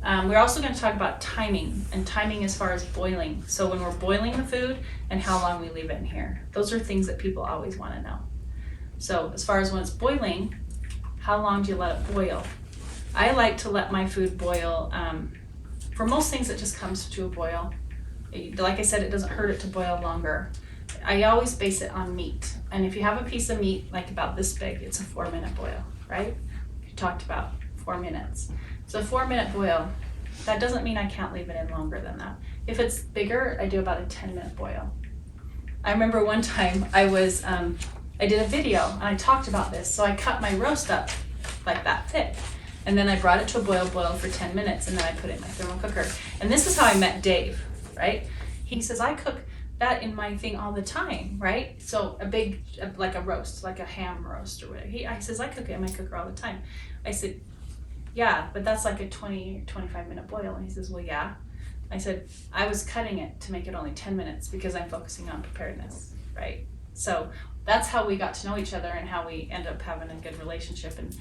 We're also going to talk about timing, and timing as far as boiling. So when we're boiling the food and how long we leave it in here. Those are things that people always want to know. So as far as when it's boiling, how long do you let it boil? I like to let my food boil. For most things, it just comes to a boil. Like I said, it doesn't hurt it to boil longer. I always base it on meat. And if you have a piece of meat like about this big, it's a 4-minute boil, right? You talked about 4 minutes. So a 4-minute boil, that doesn't mean I can't leave it in longer than that. If it's bigger, I do about a 10-minute boil. I remember one time I did a video and I talked about this. So I cut my roast up like that thick. And then I brought it to a boil for 10 minutes and then I put it in my thermal cooker. And this is how I met Dave, right? He says, I cook that in my thing all the time, right? So a big, like a roast, like a ham roast or whatever. He says, I cook it in my cooker all the time. I said, yeah, but that's like a 20, 25-minute boil. And he says, well, yeah. I said, I was cutting it to make it only 10 minutes because I'm focusing on preparedness, right? So that's how we got to know each other and how we ended up having a good relationship and,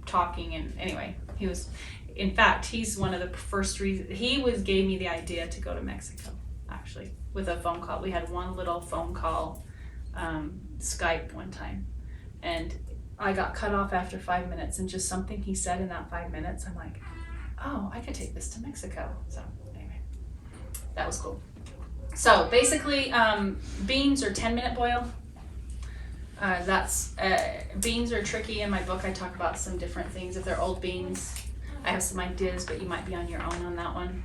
talking. And anyway, in fact, he's one of the first reasons, gave me the idea to go to Mexico, actually, with a phone call. We had one little phone call, Skype one time, and I got cut off after 5 minutes, and just something he said in that 5 minutes, I'm like, oh, I could take this to Mexico. So anyway, that was cool. So basically, beans are 10-minute boil. Beans are tricky. In my book, I talk about some different things. If they're old beans, I have some ideas, but you might be on your own on that one.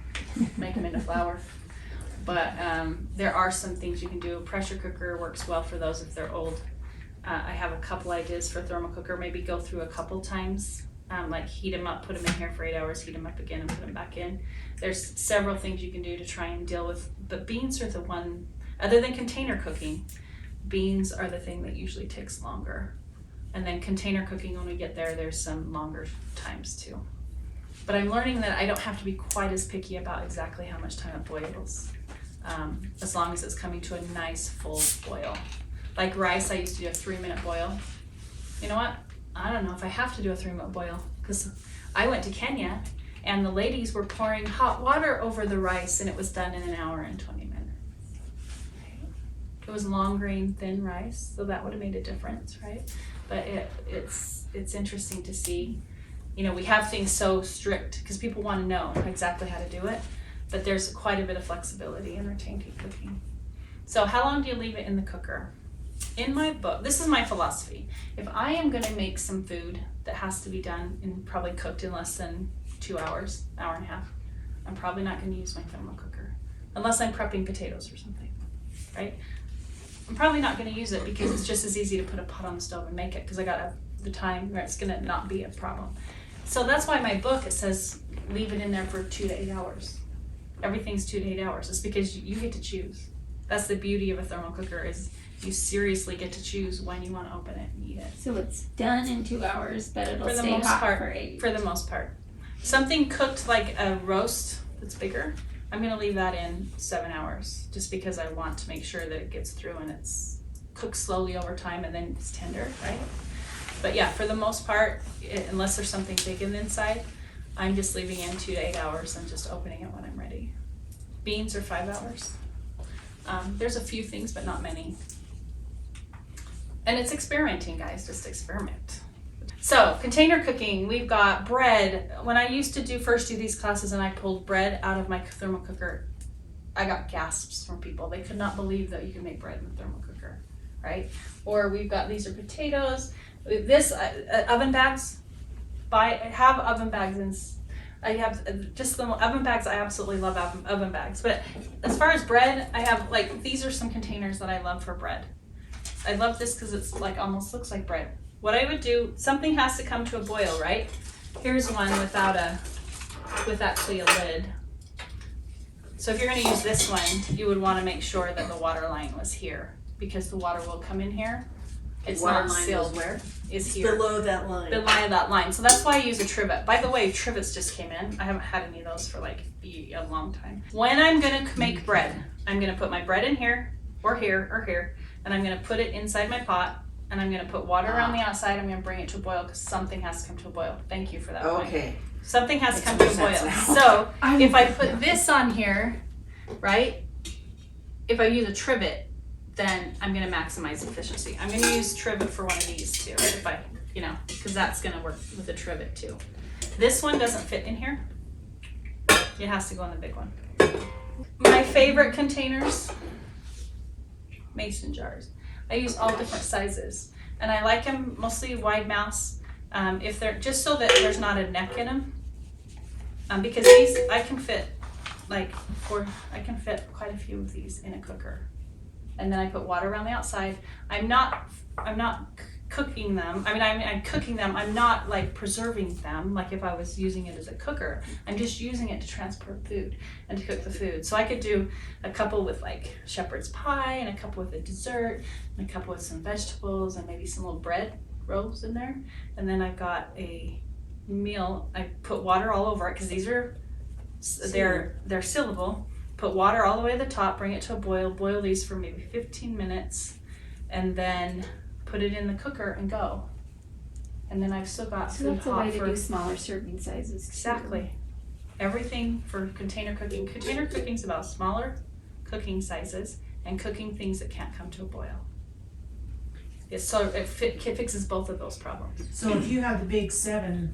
Make them into flour. But there are some things you can do. A pressure cooker works well for those if they're old. I have a couple ideas for thermal cooker. Maybe go through a couple times. Like heat them up, put them in here for 8 hours, heat them up again and put them back in. There's several things you can do to try and deal with, but beans are the one, other than container cooking, beans are the thing that usually takes longer. And then container cooking, when we get there, there's some longer times too. But I'm learning that I don't have to be quite as picky about exactly how much time it boils, as long as it's coming to a nice full boil. Like rice, I used to do a 3-minute boil. You know what? I don't know if I have to do a 3-minute boil, because I went to Kenya and the ladies were pouring hot water over the rice and it was done in 1 hour and 20 minutes. It was long grain, thin rice, so that would have made a difference, right? But it's interesting to see. We have things so strict because people want to know exactly how to do it, but there's quite a bit of flexibility in routine cooking. So how long do you leave it in the cooker? In my book, this is my philosophy. If I am going to make some food that has to be done and probably cooked in less than 2 hours, hour and a half, I'm probably not going to use my thermal cooker unless I'm prepping potatoes or something, right? I'm probably not going to use it because it's just as easy to put a pot on the stove and make it because I got the time where it's going to not be a problem. So that's why my book, it says leave it in there for 2 to 8 hours. Everything's 2 to 8 hours. It's because you get to choose. That's the beauty of a thermal cooker, is you seriously get to choose when you want to open it and eat it.
So it's done in 2 hours, but it'll
For the
stay
most
hot
part,
for 8.
For the most part. Something cooked like a roast that's bigger, I'm going to leave that in 7 hours just because I want to make sure that it gets through and it's cooked slowly over time and then it's tender, right? But yeah, for the most part, unless there's something big in the inside, I'm just leaving it in 2 to 8 hours and just opening it when I'm ready. Beans are 5 hours. There's a few things, but not many. And it's experimenting, guys, just experiment. So container cooking, we've got bread. When I used to first do these classes and I pulled bread out of my thermal cooker, I got gasps from people. They could not believe that you can make bread in a thermal cooker, right? Or we've got, these are potatoes. This, oven bags, have oven bags in. I have just the oven bags. I absolutely love oven bags. But as far as bread, I have these are some containers that I love for bread. I love this because it's almost looks like bread. What I would do, something has to come to a boil, right? Here's one without actually a lid. So if you're going to use this one, you would want to make sure that the water line was here because the water will come in here. It's
water
not
line
sealed.
is where?
Is here.
Below that line.
Below that line. So that's why I use a trivet. By the way, trivets just came in. I haven't had any of those for a long time. When I'm going to make bread, I'm going to put my bread in here or here or here, and I'm going to put it inside my pot, and I'm going to put water around the outside. I'm going to bring it to a boil because something has to come to a boil. Thank you for that point.
Okay.
Something has to come
Makes
to a
more
boil.
sense now.
So if I put this on here, right, if I use a trivet, then I'm going to maximize efficiency. I'm going to use trivet for one of these too, if I, because that's going to work with a trivet too. This one doesn't fit in here. It has to go in the big one. My favorite containers mason jars. I use all different sizes, and I like them mostly wide mouths. If they're just so that there's not a neck in them, because these I can fit quite a few of these in a cooker, and then I put water around the outside. I'm not cooking them. I'm cooking them. I'm not like preserving them like if I was using it as a cooker. I'm just using it to transport food and to cook the food. So I could do a couple with like shepherd's pie, and a couple with a dessert, and a couple with some vegetables, and maybe some little bread rolls in there. And then I've got a meal. I put water all over it because these are they're sealable. Put water all the way to the top. Bring it to a boil. Boil these for maybe 15 minutes, and then put it in the cooker and go. And then I've still got
So
food
that's a
hot
way to
for
do smaller serving sizes. too.
exactly everything for container cooking. Container cooking is about smaller cooking sizes and cooking things that can't come to a boil. It fixes both of those problems.
So if you have the big 7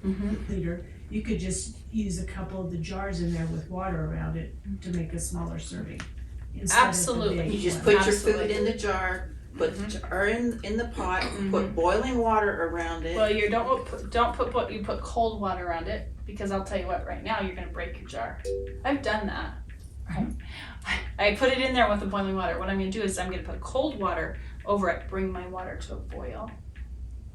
Mm-hmm.
liter, you could just use a couple of the jars in there with water around it to make a smaller serving. instead of the
Absolutely.
big
You just
one.
put your
Absolutely.
food in the jar, put the
Mhm.
jar in the pot,
Mhm.
put boiling water around it.
Well, you put cold water around it, because I'll tell you what, right now you're gonna break your jar. I've done that. Right? I put it in there with the boiling water. What I'm gonna do is I'm gonna put cold water over it, bring my water to a boil.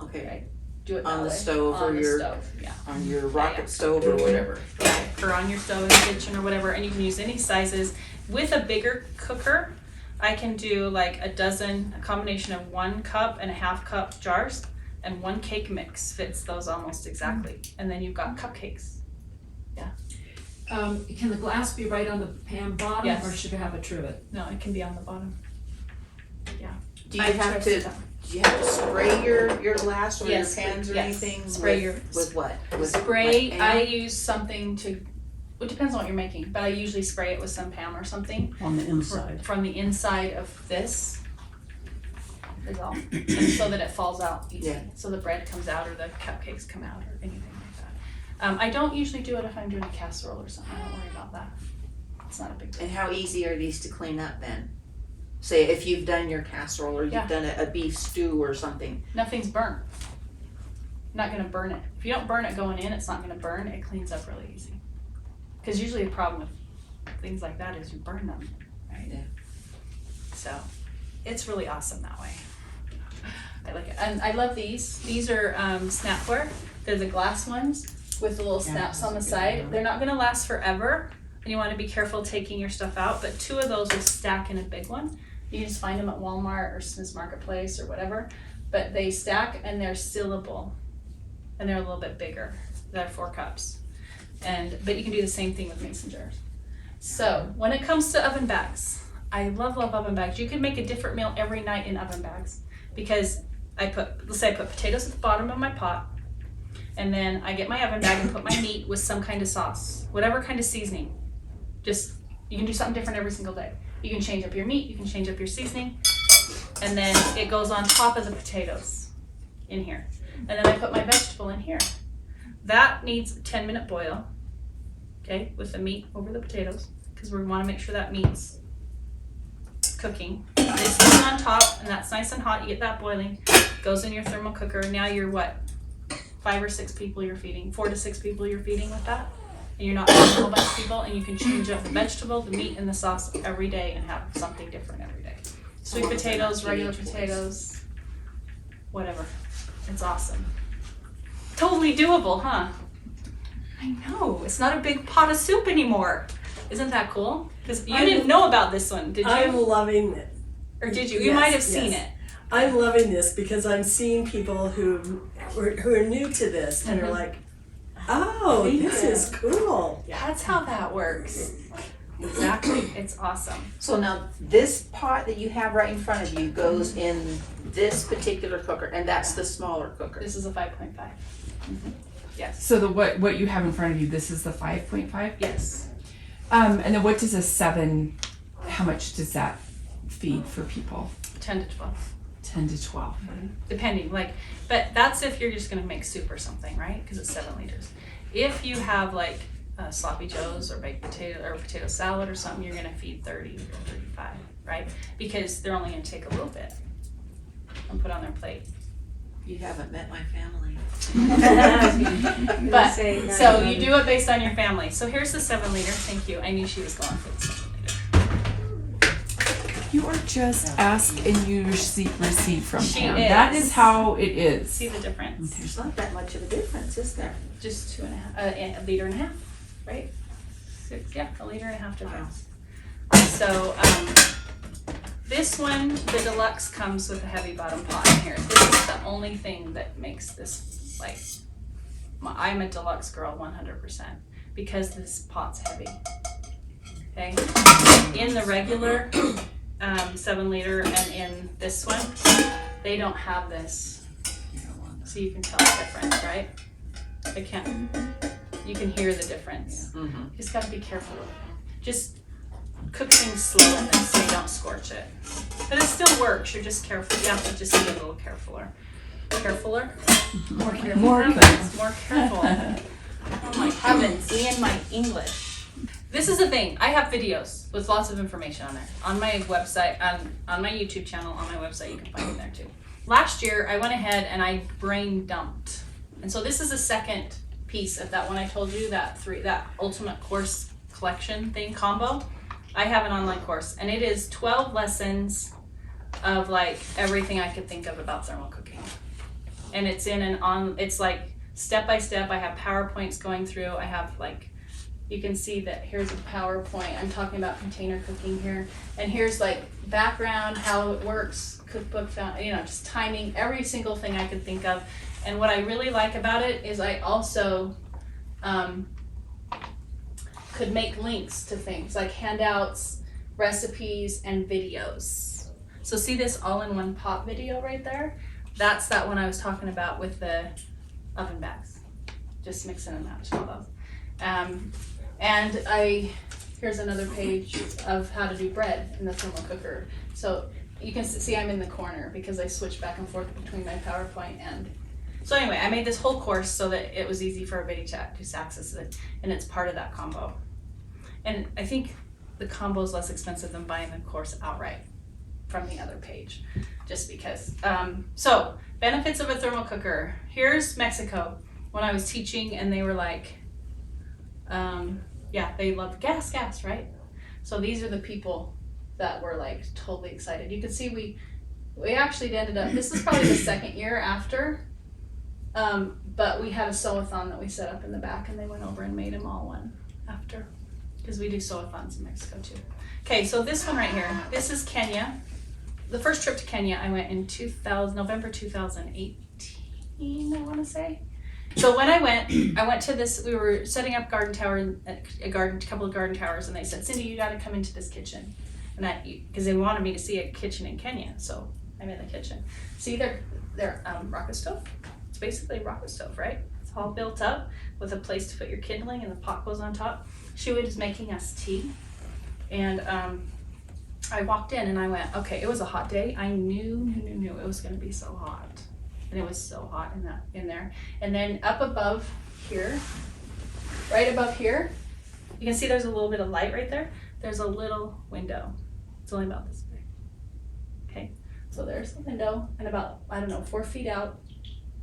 Okay,
Do it
On
that
the
way.
stove or
on the
your-
stove. Yeah.
on your rocket
Yeah.
stove or whatever.
Yeah, or on your stove in the kitchen or whatever, and you can use any sizes. With a bigger cooker, I can do like a combination of 1 cup and a 1/2 cup jars, and 1 cake mix fits those almost exactly. And then you've got cupcakes.
Can the glass be right on the pan bottom,
Yes.
or should it have a trivet?
No, it can be on the bottom.
Do you
I've
have
tried
to,
that.
do you have to spray your glass or
Yes,
your pans or
yes.
anything?
Spray
with what? With
Spray,
like
I
Pam?
use something to, it depends on what you're making, but I usually spray it with some Pam or something.
On the inside.
From the inside of this is all, and so that it falls out easy.
Yeah.
So the bread comes out or the cupcakes come out or anything like that. I don't usually do it if I'm doing a casserole or something. I don't worry about that. It's not a big deal.
And how easy are these to clean up then? Say if you've done your casserole or you've
Yeah.
done a beef stew or something.
Nothing's burnt. Not gonna burn it. If you don't burn it going in, it's not gonna burn. It cleans up really easy. Because usually the problem with things like that is you burn them, right?
Yeah.
So it's really awesome that way. I like it, and I love these. These are snapware. They're the glass ones with the little snaps on the side. They're not gonna last forever, and you want to be careful taking your stuff out. But 2 of those will stack in a big one. You can just find them at Walmart or Smith's Marketplace or whatever. But they stack and they're sealable, and they're a little bit bigger. They're 4 cups, but you can do the same thing with mason jars. So when it comes to oven bags, I love oven bags. You can make a different meal every night in oven bags, because let's say I put potatoes at the bottom of my pot, and then I get my oven bag and put my meat with some kind of sauce, whatever kind of seasoning. You can do something different every single day. You can change up your meat, you can change up your seasoning, and then it goes on top of the potatoes in here. And then I put my vegetable in here. That needs a 10-minute boil, okay, with the meat over the potatoes, because we want to make sure that meat's cooking. This goes on top, and that's nice and hot. You get that boiling, goes in your thermal cooker. Now you're 5 or 6 people you're feeding, 4 to 6 people you're feeding with that. And you're not feeding a whole bunch of people, and you can change up the vegetable, the meat, and the sauce every day and have something different every day. Sweet potatoes, regular potatoes, whatever. It's awesome. Totally doable, huh? I know. It's not a big pot of soup anymore. Isn't that cool? Because you didn't know about this one, did
I'm
you?
loving it.
Or did you? You
Yes,
might have seen
yes.
it.
I'm loving this because I'm seeing people who are new to this and are like, oh, this is cool.
That's how that works. Exactly. It's awesome.
So now this pot that you have right in front of you goes in this particular cooker, and that's the smaller cooker.
This is a 5.5. Yes.
So the what you have in front of you, this is the 5.5.
Yes.
And then what does a 7? How much does that feed for people?
10 to 12.
10 to 12.
Depending, but that's if you're just gonna make soup or something, right? Because it's 7 liters. If you have sloppy joes or baked potato or potato salad or something, you're gonna feed 30 or 35, right? Because they're only gonna take a little bit and put on their plate.
You haven't met my family.
But, so you do it based on your family. So here's the 7 liter, thank you, I knew she was going for the 7 liter.
You are just ask and you receive from
She
Pam.
is.
That is how it is.
See the difference?
There's not that much of a difference, is there?
Just 2.5, a liter and a half, right? 6, yeah, a liter and a half difference. So, this one, the deluxe comes with a heavy bottom pot in here. This is the only thing that makes this, like, I'm a deluxe girl 100% because this pot's heavy. Okay? In the regular 7 liter and in this one, they don't have this. So you can tell the difference, right? You can hear the difference. You just gotta be careful. Just cook things slow in this so you don't scorch it. But it still works, you're just careful. You have to just be a little carefuler. More careful.
More
Heavens, more careful. Oh my heavens, me and my English. This is the thing, I have videos with lots of information on there. On my website, on my YouTube channel, on my website, you can find them there too. Last year, I went ahead and I brain dumped. And so this is the second piece of that one I told you, that ultimate course collection thing combo. I have an online course and it is 12 lessons of like everything I could think of about thermal cooking. And it's it's like step by step. I have PowerPoints going through. I have like, you can see that here's a PowerPoint. I'm talking about container cooking here. And here's like background, how it works, cookbook, just timing, every single thing I could think of. And what I really like about it is I also could make links to things like handouts, recipes, and videos. So see this all-in-one pot video right there? That's that one I was talking about with the oven bags. Just mixing and matching all those. And here's another page of how to do bread in the thermal cooker. So you can see I'm in the corner because I switch back and forth between my PowerPoint and. So anyway, I made this whole course so that it was easy for everybody to access it, and it's part of that combo. And I think the combo is less expensive than buying the course outright from the other page, just because. So, benefits of a thermal cooker. Here's Mexico, when I was teaching, and they were like, they love gas, right? So these are the people that were like totally excited. You can see we actually ended up, this is probably the second year after, but we had a sew-a-thon that we set up in the back, and they went over and made them all one after. Because we do sew-a-thons in Mexico too. Okay, so this one right here, this is Kenya. The first trip to Kenya, I went in November 2018, I want to say. So when I went to this, we were setting up garden tower, a couple of garden towers, and they said, Cindy, you got to come into this kitchen. And because they wanted me to see a kitchen in Kenya, so I'm in the kitchen. See, they're rocket stove. It's basically a rocket stove, right? It's all built up with a place to put your kindling, and the pot goes on top. She was making us tea, and I walked in and I went, okay, it was a hot day. I knew it was going to be so hot, and it was so hot in there. And then up above here, right above here, you can see there's a little bit of light right there. There's a little window. It's only about this big. Okay, so there's the window, and about 4 feet out,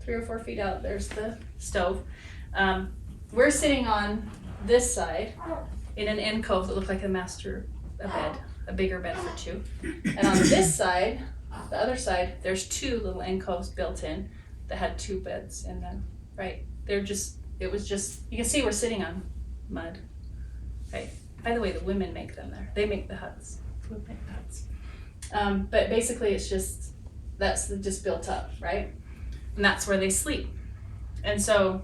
3 or 4 feet out, there's the stove. We're sitting on this side in an end cove that looked like a bigger bed for two. And on this side, the other side, there's 2 little end coves built in that had 2 beds in them, right? You can see we're sitting on mud, right? By the way, the women make them there. They make the huts. We make the huts. But basically that's just built up, right? And that's where they sleep. And so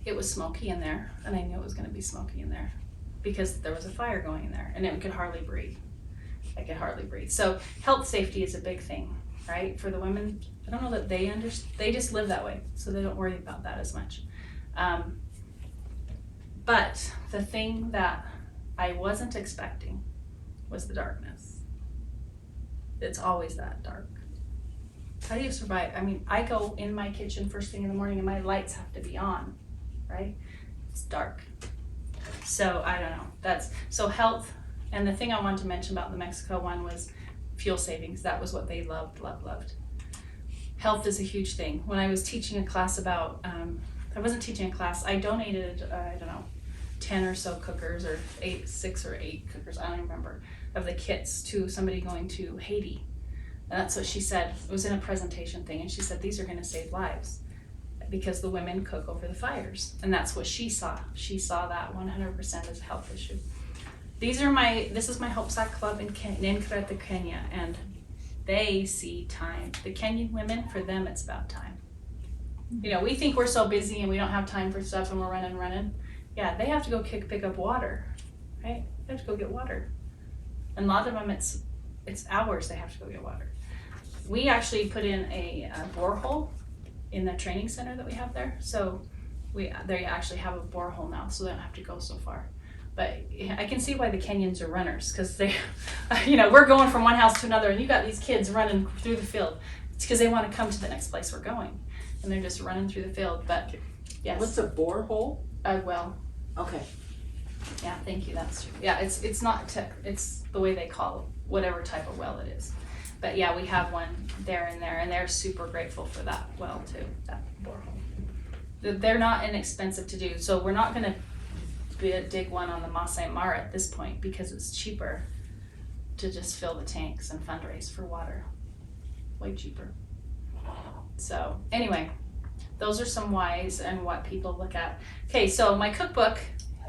it was smoky in there, and I knew it was going to be smoky in there because there was a fire going in there, and it could hardly breathe. I could hardly breathe. So health safety is a big thing, right? For the women, I don't know that they just live that way, so they don't worry about that as much. But the thing that I wasn't expecting was the darkness. It's always that dark. How do you survive? I mean, I go in my kitchen first thing in the morning and my lights have to be on, right? It's dark. So I don't know. So health, and the thing I wanted to mention about the Mexico one was fuel savings. That was what they loved. Health is a huge thing. When I was teaching a class about, I wasn't teaching a class, I donated, 10 or so cookers, or 6 or 8 cookers, I don't even remember, of the kits to somebody going to Haiti. And that's what she said. It was in a presentation thing, and she said, these are gonna save lives because the women cook over the fires. And that's what she saw. She saw that 100% as a health issue. This is my Hope Sack Club in Creta, Kenya, and they see time. The Kenyan women, for them, it's about time. You know, we think we're so busy and we don't have time for stuff and we're running. Yeah, they have to go pick up water, right? They have to go get water. And a lot of them, it's hours they have to go get water. We actually put in a borehole in the training center that we have there. So they actually have a borehole now, so they don't have to go so far. But I can see why the Kenyans are runners, because they, we're going from one house to another, and you got these kids running through the field. It's because they want to come to the next place we're going, and they're just running through the field. But yes.
What's a borehole?
A well.
Okay.
Yeah, thank you. That's true. Yeah, it's not it's the way they call it, whatever type of well it is. But yeah, we have one there, and they're super grateful for that well too, that borehole. They're not inexpensive to do, so we're not going to dig one on the Masai Mara at this point because it's cheaper to just fill the tanks and fundraise for water. Way cheaper. So anyway, those are some whys and what people look at. Okay, so my cookbook,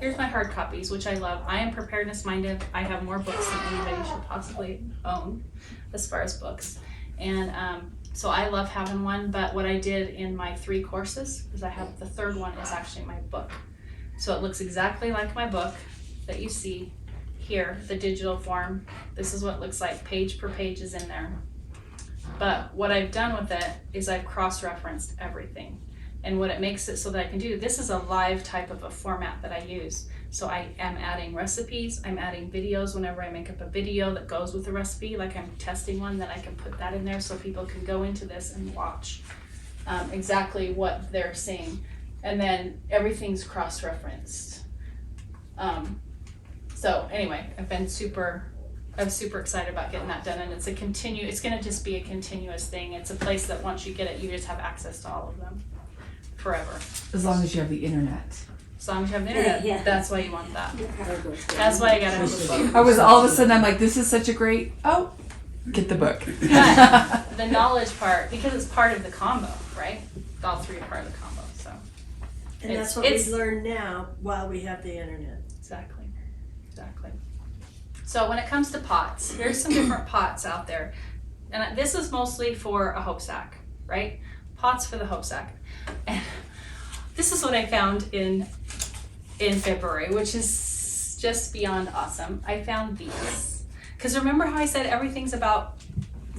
here's my hard copies, which I love. I am preparedness minded. I have more books than anybody should possibly own as far as books. And so I love having one, but what I did in my 3 courses is I have the 3rd one is actually my book. So it looks exactly like my book that you see here, the digital form. This is what it looks like, page per page is in there. But what I've done with it is I've cross-referenced everything. And what it makes it so that I can do, this is a live type of a format that I use. So I am adding recipes, I'm adding videos whenever I make up a video that goes with the recipe, like I'm testing one, then I can put that in there so people can go into this and watch exactly what they're seeing. And then everything's cross-referenced. So anyway, I'm super excited about getting that done, and it's gonna just be a continuous thing. It's a place that once you get it, you just have access to all of them forever.
As long as you have the internet.
As long as you have the internet,
Yeah.
That's why you want that. That's why I gotta have the book.
I was all of a sudden, I'm like, this is such a great, get the book.
But the knowledge part, because it's part of the combo, right? All 3 are part of the combo, so.
And that's what we learn now while we have the internet.
Exactly. So when it comes to pots, there's some different pots out there. And this is mostly for a hope sack, right? Pots for the hope sack. And this is what I found in February, which is just beyond awesome. I found these. Because remember how I said everything's about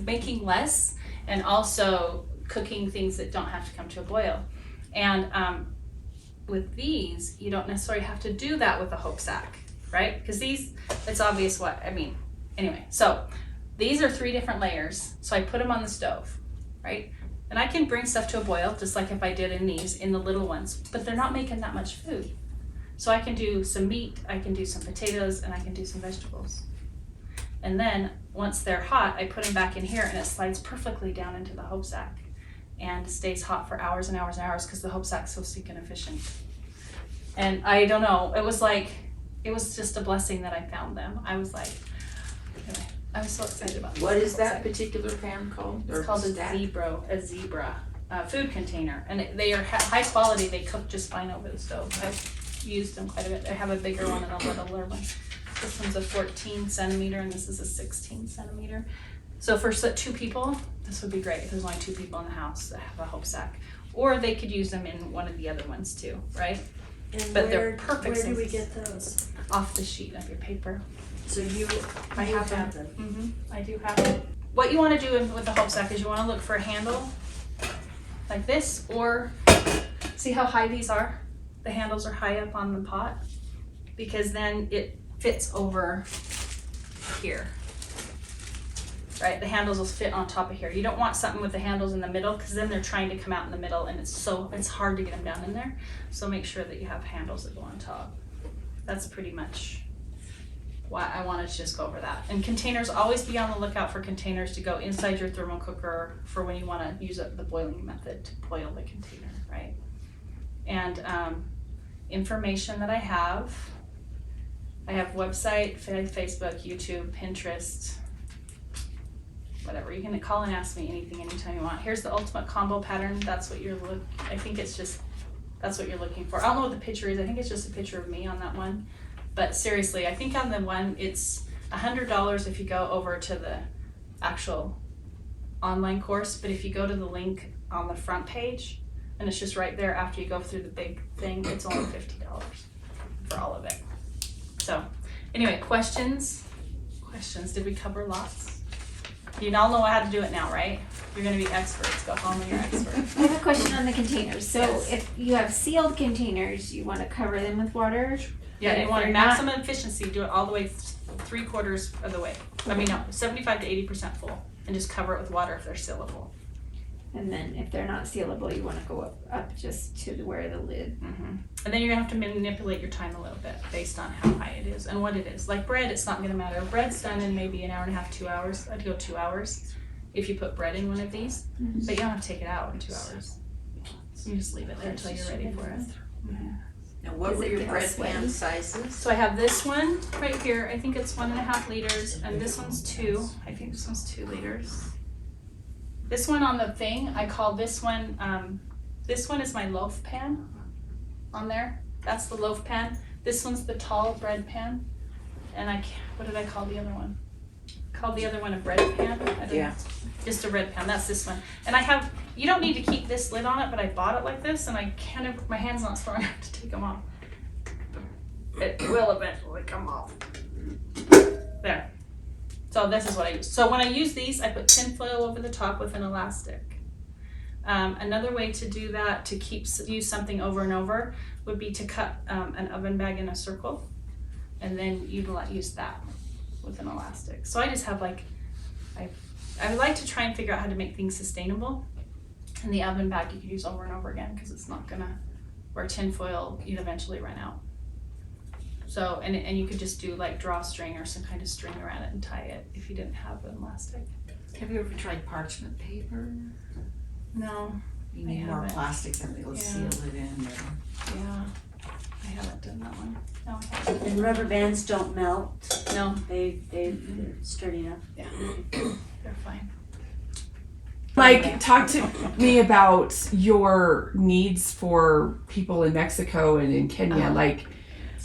making less and also cooking things that don't have to come to a boil. And with these, you don't necessarily have to do that with a hope sack, right? Because it's obvious anyway. So these are 3 different layers. So I put them on the stove, right? And I can bring stuff to a boil, just like if I did in the little ones, but they're not making that much food. So I can do some meat, I can do some potatoes, and I can do some vegetables. And then once they're hot, I put them back in here and it slides perfectly down into the hope sack and stays hot for hours and hours and hours because the hope sack's so stinking efficient. And I don't know, it was just a blessing that I found them. I was like, anyway, I was so excited about
What is that
sack.
particular pan called?
It's called a zebra food container, and they are high quality. They cook just fine over the stove. I've used them quite a bit. I have a bigger one and a littler one. This one's a 14 centimeter, and this is a 16 centimeter. So for 2 people, this would be great if there's only 2 people in the house that have a hope sack. Or they could use them in one of the other ones too, right?
And
But they're perfect
Where do we
sizes.
get those?
Off the sheet of your paper.
So I have them.
I do have them. What you want to do with the hope sack is you want to look for a handle like this, or see how high these are? The handles are high up on the pot, because then it fits over here. right? The handles will fit on top of here. You don't want something with the handles in the middle because then they're trying to come out in the middle and it's hard to get them down in there. So make sure that you have handles that go on top. That's pretty much why I wanted to just go over that. And containers, always be on the lookout for containers to go inside your thermal cooker for when you want to use the boiling method to boil the container, right? And information that I have website, Facebook, YouTube, Pinterest, whatever. You can call and ask me anything anytime you want. Here's the ultimate combo pattern. That's what that's what you're looking for. I don't know what the picture is. I think it's just a picture of me on that one. But seriously, I think on the one, it's $100 if you go over to the actual online course. But if you go to the link on the front page, and it's just right there after you go through the big thing, it's only $50 for all of it. So anyway, questions? Did we cover lots? You all know how to do it now, right? You're gonna be experts. Go home and you're experts.
I have a question on the containers. So
Yes.
if you have sealed containers, you want to cover them with water?
Yeah,
But
you
if
want
they're not-
maximum efficiency, do it all the way 3/4 of the way. 75 to 80% full, and just cover it with water if they're sealable.
And then if they're not sealable, you want to go up just to where the lid.
And then you're gonna have to manipulate your time a little bit based on how high it is and what it is. Like bread, it's not gonna matter. Bread's done in maybe an hour and a half, 2 hours. I'd go 2 hours if you put bread in one of these, but you don't have to take it out in 2 hours. You just leave it there until you're ready for it.
Now, what
Does
were
it
your
get
bread
sweaty?
pan sizes?
So I have this one right here. I think it's 1.5 liters, and this one's 2. I think this one's 2 liters. This one on the thing, I call this one is my loaf pan on there. That's the loaf pan. This one's the tall bread pan. And what did I call the other one? Called the other one a bread pan? I don't
Yeah.
know. Just a bread pan, that's this one. And you don't need to keep this lid on it, but I bought it like this and my hand's not strong enough to take them off. It will eventually come off. There. So this is what I use. So when I use these, I put tin foil over the top with an elastic. Another way to do that, to use something over and over, would be to cut an oven bag in a circle, and then use that with an elastic. So I just have I would like to try and figure out how to make things sustainable. And the oven bag you could use over and over again because it's not gonna, where tin foil you'd eventually run out. So, and you could just do drawstring or some kind of string around it and tie it if you didn't have an elastic.
Have you ever tried parchment paper?
No,
You need
I
more
haven't.
plastic that will
Yeah.
seal it in.
yeah, I haven't done that one. No, I haven't.
And rubber bands don't melt.
No,
They're sturdy enough.
they're fine.
Like, talk to me about your needs for people in Mexico and in Kenya. Like,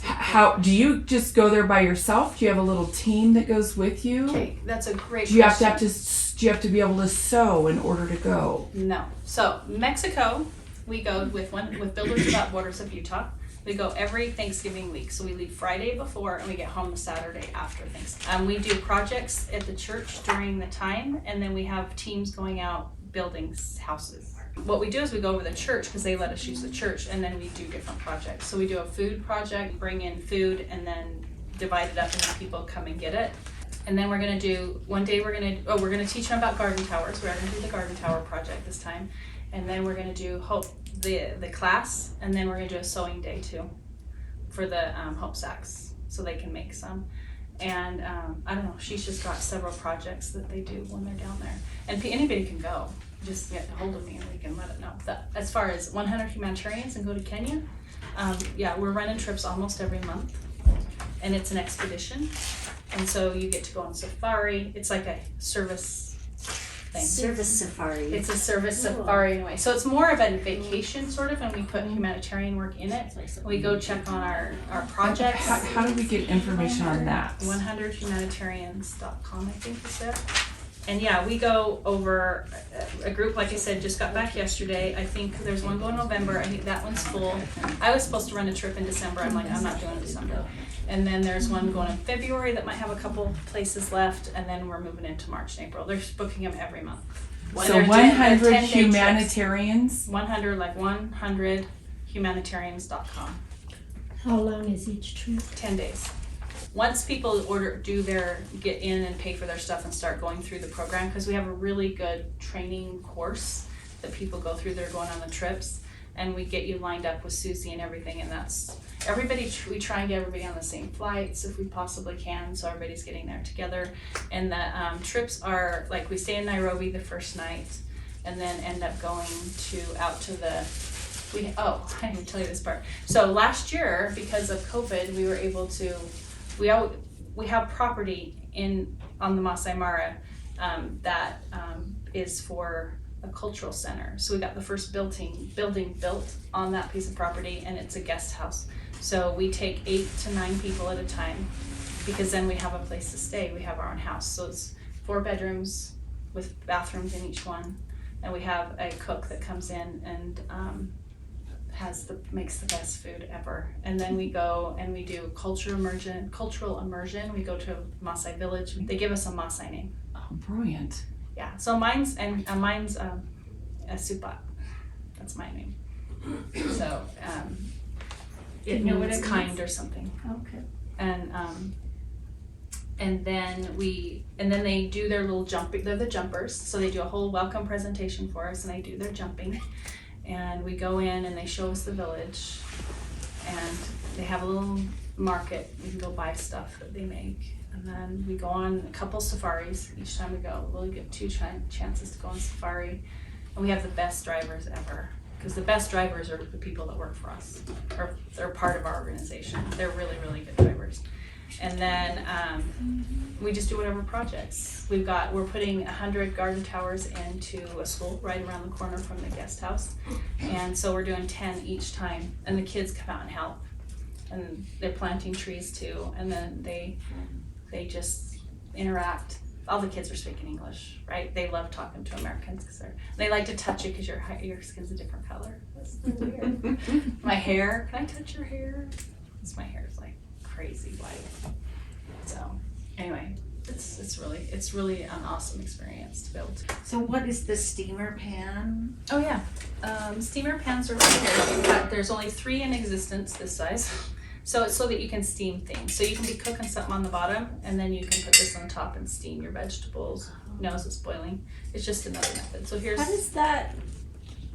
how do you just go there by yourself? Do you have a little team that goes with you?
Okay, that's a great
Do you
question.
do you have to be able to sew in order to go?
No. So Mexico, we go with Builders Without Borders of Utah. We go every Thanksgiving week. So we leave Friday before and we get home the Saturday after Thanksgiving. We do projects at the church during the time, and then we have teams going out building houses. What we do is we go over the church because they let us use the church, and then we do different projects. So we do a food project, bring in food, and then divide it up and then people come and get it. And then we're gonna teach them about garden towers. We're gonna do the garden tower project this time. And then we're gonna do the class, and then we're gonna do a sewing day too for the Hope Sacks, so they can make some. And I don't know, she's just got several projects that they do when they're down there. And anybody can go, just get a hold of me and we can let it know. As far as 100 humanitarians and go to Kenya, we're running trips almost every month, and it's an expedition. And so you get to go on safari. It's like a service thing.
Service safari.
It's a service safari in a way. So it's more of a vacation sort of, and we put humanitarian work in it. We go check on our projects.
How do we get information on that?
100humanitarians.com, I think is it. And yeah, we go over a group, like I said, just got back yesterday. I think there's one going in November. I think that one's full. I was supposed to run a trip in December. I'm like, I'm not doing December. And then there's one going in February that might have a couple places left. And then we're moving into March and April. They're booking them every month.
So
They're
100
10-day trips.
humanitarians.
100humanitarians.com.
How long is each trip?
10 days. once people get in and pay for their stuff and start going through the program, because we have a really good training course that people go through, they're going on the trips, and we get you lined up with Susie and everything, and that's, we try and get everybody on the same flights if we possibly can, so everybody's getting there together. And the trips are, like, we stay in Nairobi the first night, and then end up going out to the, I didn't tell you this part. So last year, because of COVID, we were able to, we have property on the Masai Mara that is for a cultural center. So we got the first building built on that piece of property, and it's a guest house. So we take 8 to 9 people at a time, because then we have a place to stay. We have our own house. So it's 4 bedrooms with bathrooms in each one. And we have a cook that comes in and makes the best food ever. And then we go and we do cultural immersion. We go to Maasai village. They give us a Maasai name.
Oh, brilliant.
Yeah. So mine's a Supat. That's my name. So it
know what
means
it
kind
means?
or something.
Okay.
And then they do their little jumping. They're the jumpers, so they do a whole welcome presentation for us, and they do their jumping. And we go in and they show us the village, and they have a little market. We can go buy stuff that they make, and then we go on a couple safaris each time we go. We'll get 2 chances to go on safari, and we have the best drivers ever. Because the best drivers are the people that work for us, or they're part of our organization. They're really, really good drivers. And then we just do whatever projects. We're putting 100 garden towers into a school right around the corner from the guest house. And so we're doing 10 each time. And the kids come out and help. And they're planting trees too. And then they just interact. All the kids are speaking English, right? They love talking to Americans because they like to touch it because your skin's a different color. That's so weird. My hair, can I touch your hair? Because my hair is like crazy white. So anyway, it's really an awesome experience to be able to.
So what is the steamer pan?
Oh yeah, steamer pans are right here. There's only 3 in existence this size. So it's so that you can steam things. So you can be cooking something on the bottom, and then you can put this on top and steam your vegetables. As it's boiling. It's just another method. So here's.
How does that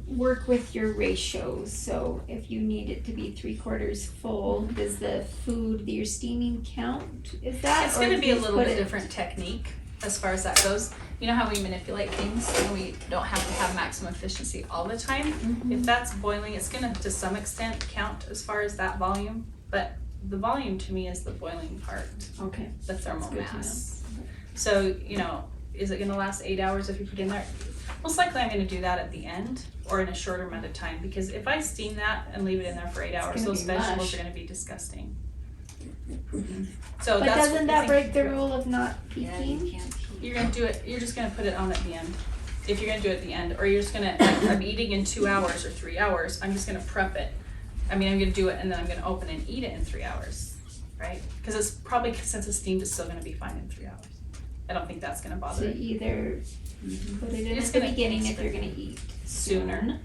work with your ratios? So if you need it to be 3/4 full, does the food that you're steaming count? Is that?
It's going to be a little bit different technique as far as that goes. You know how we manipulate things and we don't have to have maximum efficiency all the time?
Mm-hmm.
If that's boiling, it's going to some extent count as far as that volume. But the volume to me is the boiling part,
Okay.
the thermal
That's good to
mass. So, is it going to last 8 hours if you put it in there? Most likely I'm going to do that at the end or in a shorter amount of time, because if I steam that and leave it in there for 8 hours, those vegetables
mush.
are going to be disgusting. So
But
that's
doesn't that break the rule of not
Yeah, you
peeking?
can't peek.
You're going to do it, you're just going to put it on at the end. If you're going to do it at the end, or you're just going to, I'm eating in 2 hours or 3 hours, I'm just going to prep it. I'm going to do it and then I'm going to open and eat it in 3 hours, right? Because it's probably, since it's steamed, it's still going to be fine in 3 hours. I don't think that's going to bother
So
it
either put it in
It's
at the
gonna-
beginning if you're gonna eat
sooner.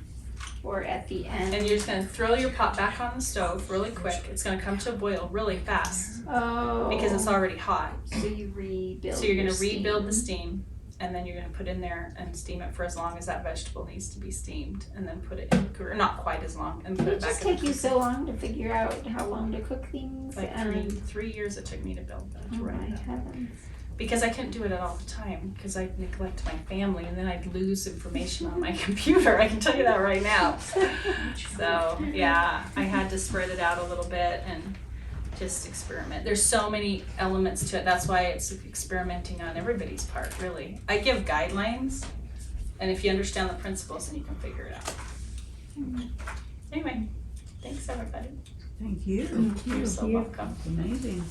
or at the end.
And you're just going to throw your pot back on the stove really quick. It's going to come to a boil really fast
Oh.
because it's already hot.
So you rebuild.
So you're going
your
to rebuild the
steam.
steam, and then you're going to put in there and steam it for as long as that vegetable needs to be steamed, and then put it in, or not quite as long, and put
Did
it
it
back
just
in the
take you so long to figure out how long to cook things?
like
and
3 years it took me to build that,
oh
to
my
write that.
heavens.
Because I couldn't do it all the time, because I'd neglect my family, and then I'd lose information on my computer, I can tell you that right now. So, yeah, I had to spread it out a little bit and just experiment. There's so many elements to it, that's why it's experimenting on everybody's part, really. I give guidelines, and if you understand the principles, then you can figure it out. Anyway, thanks everybody.
Thank you.
You're so welcome.
Amazing.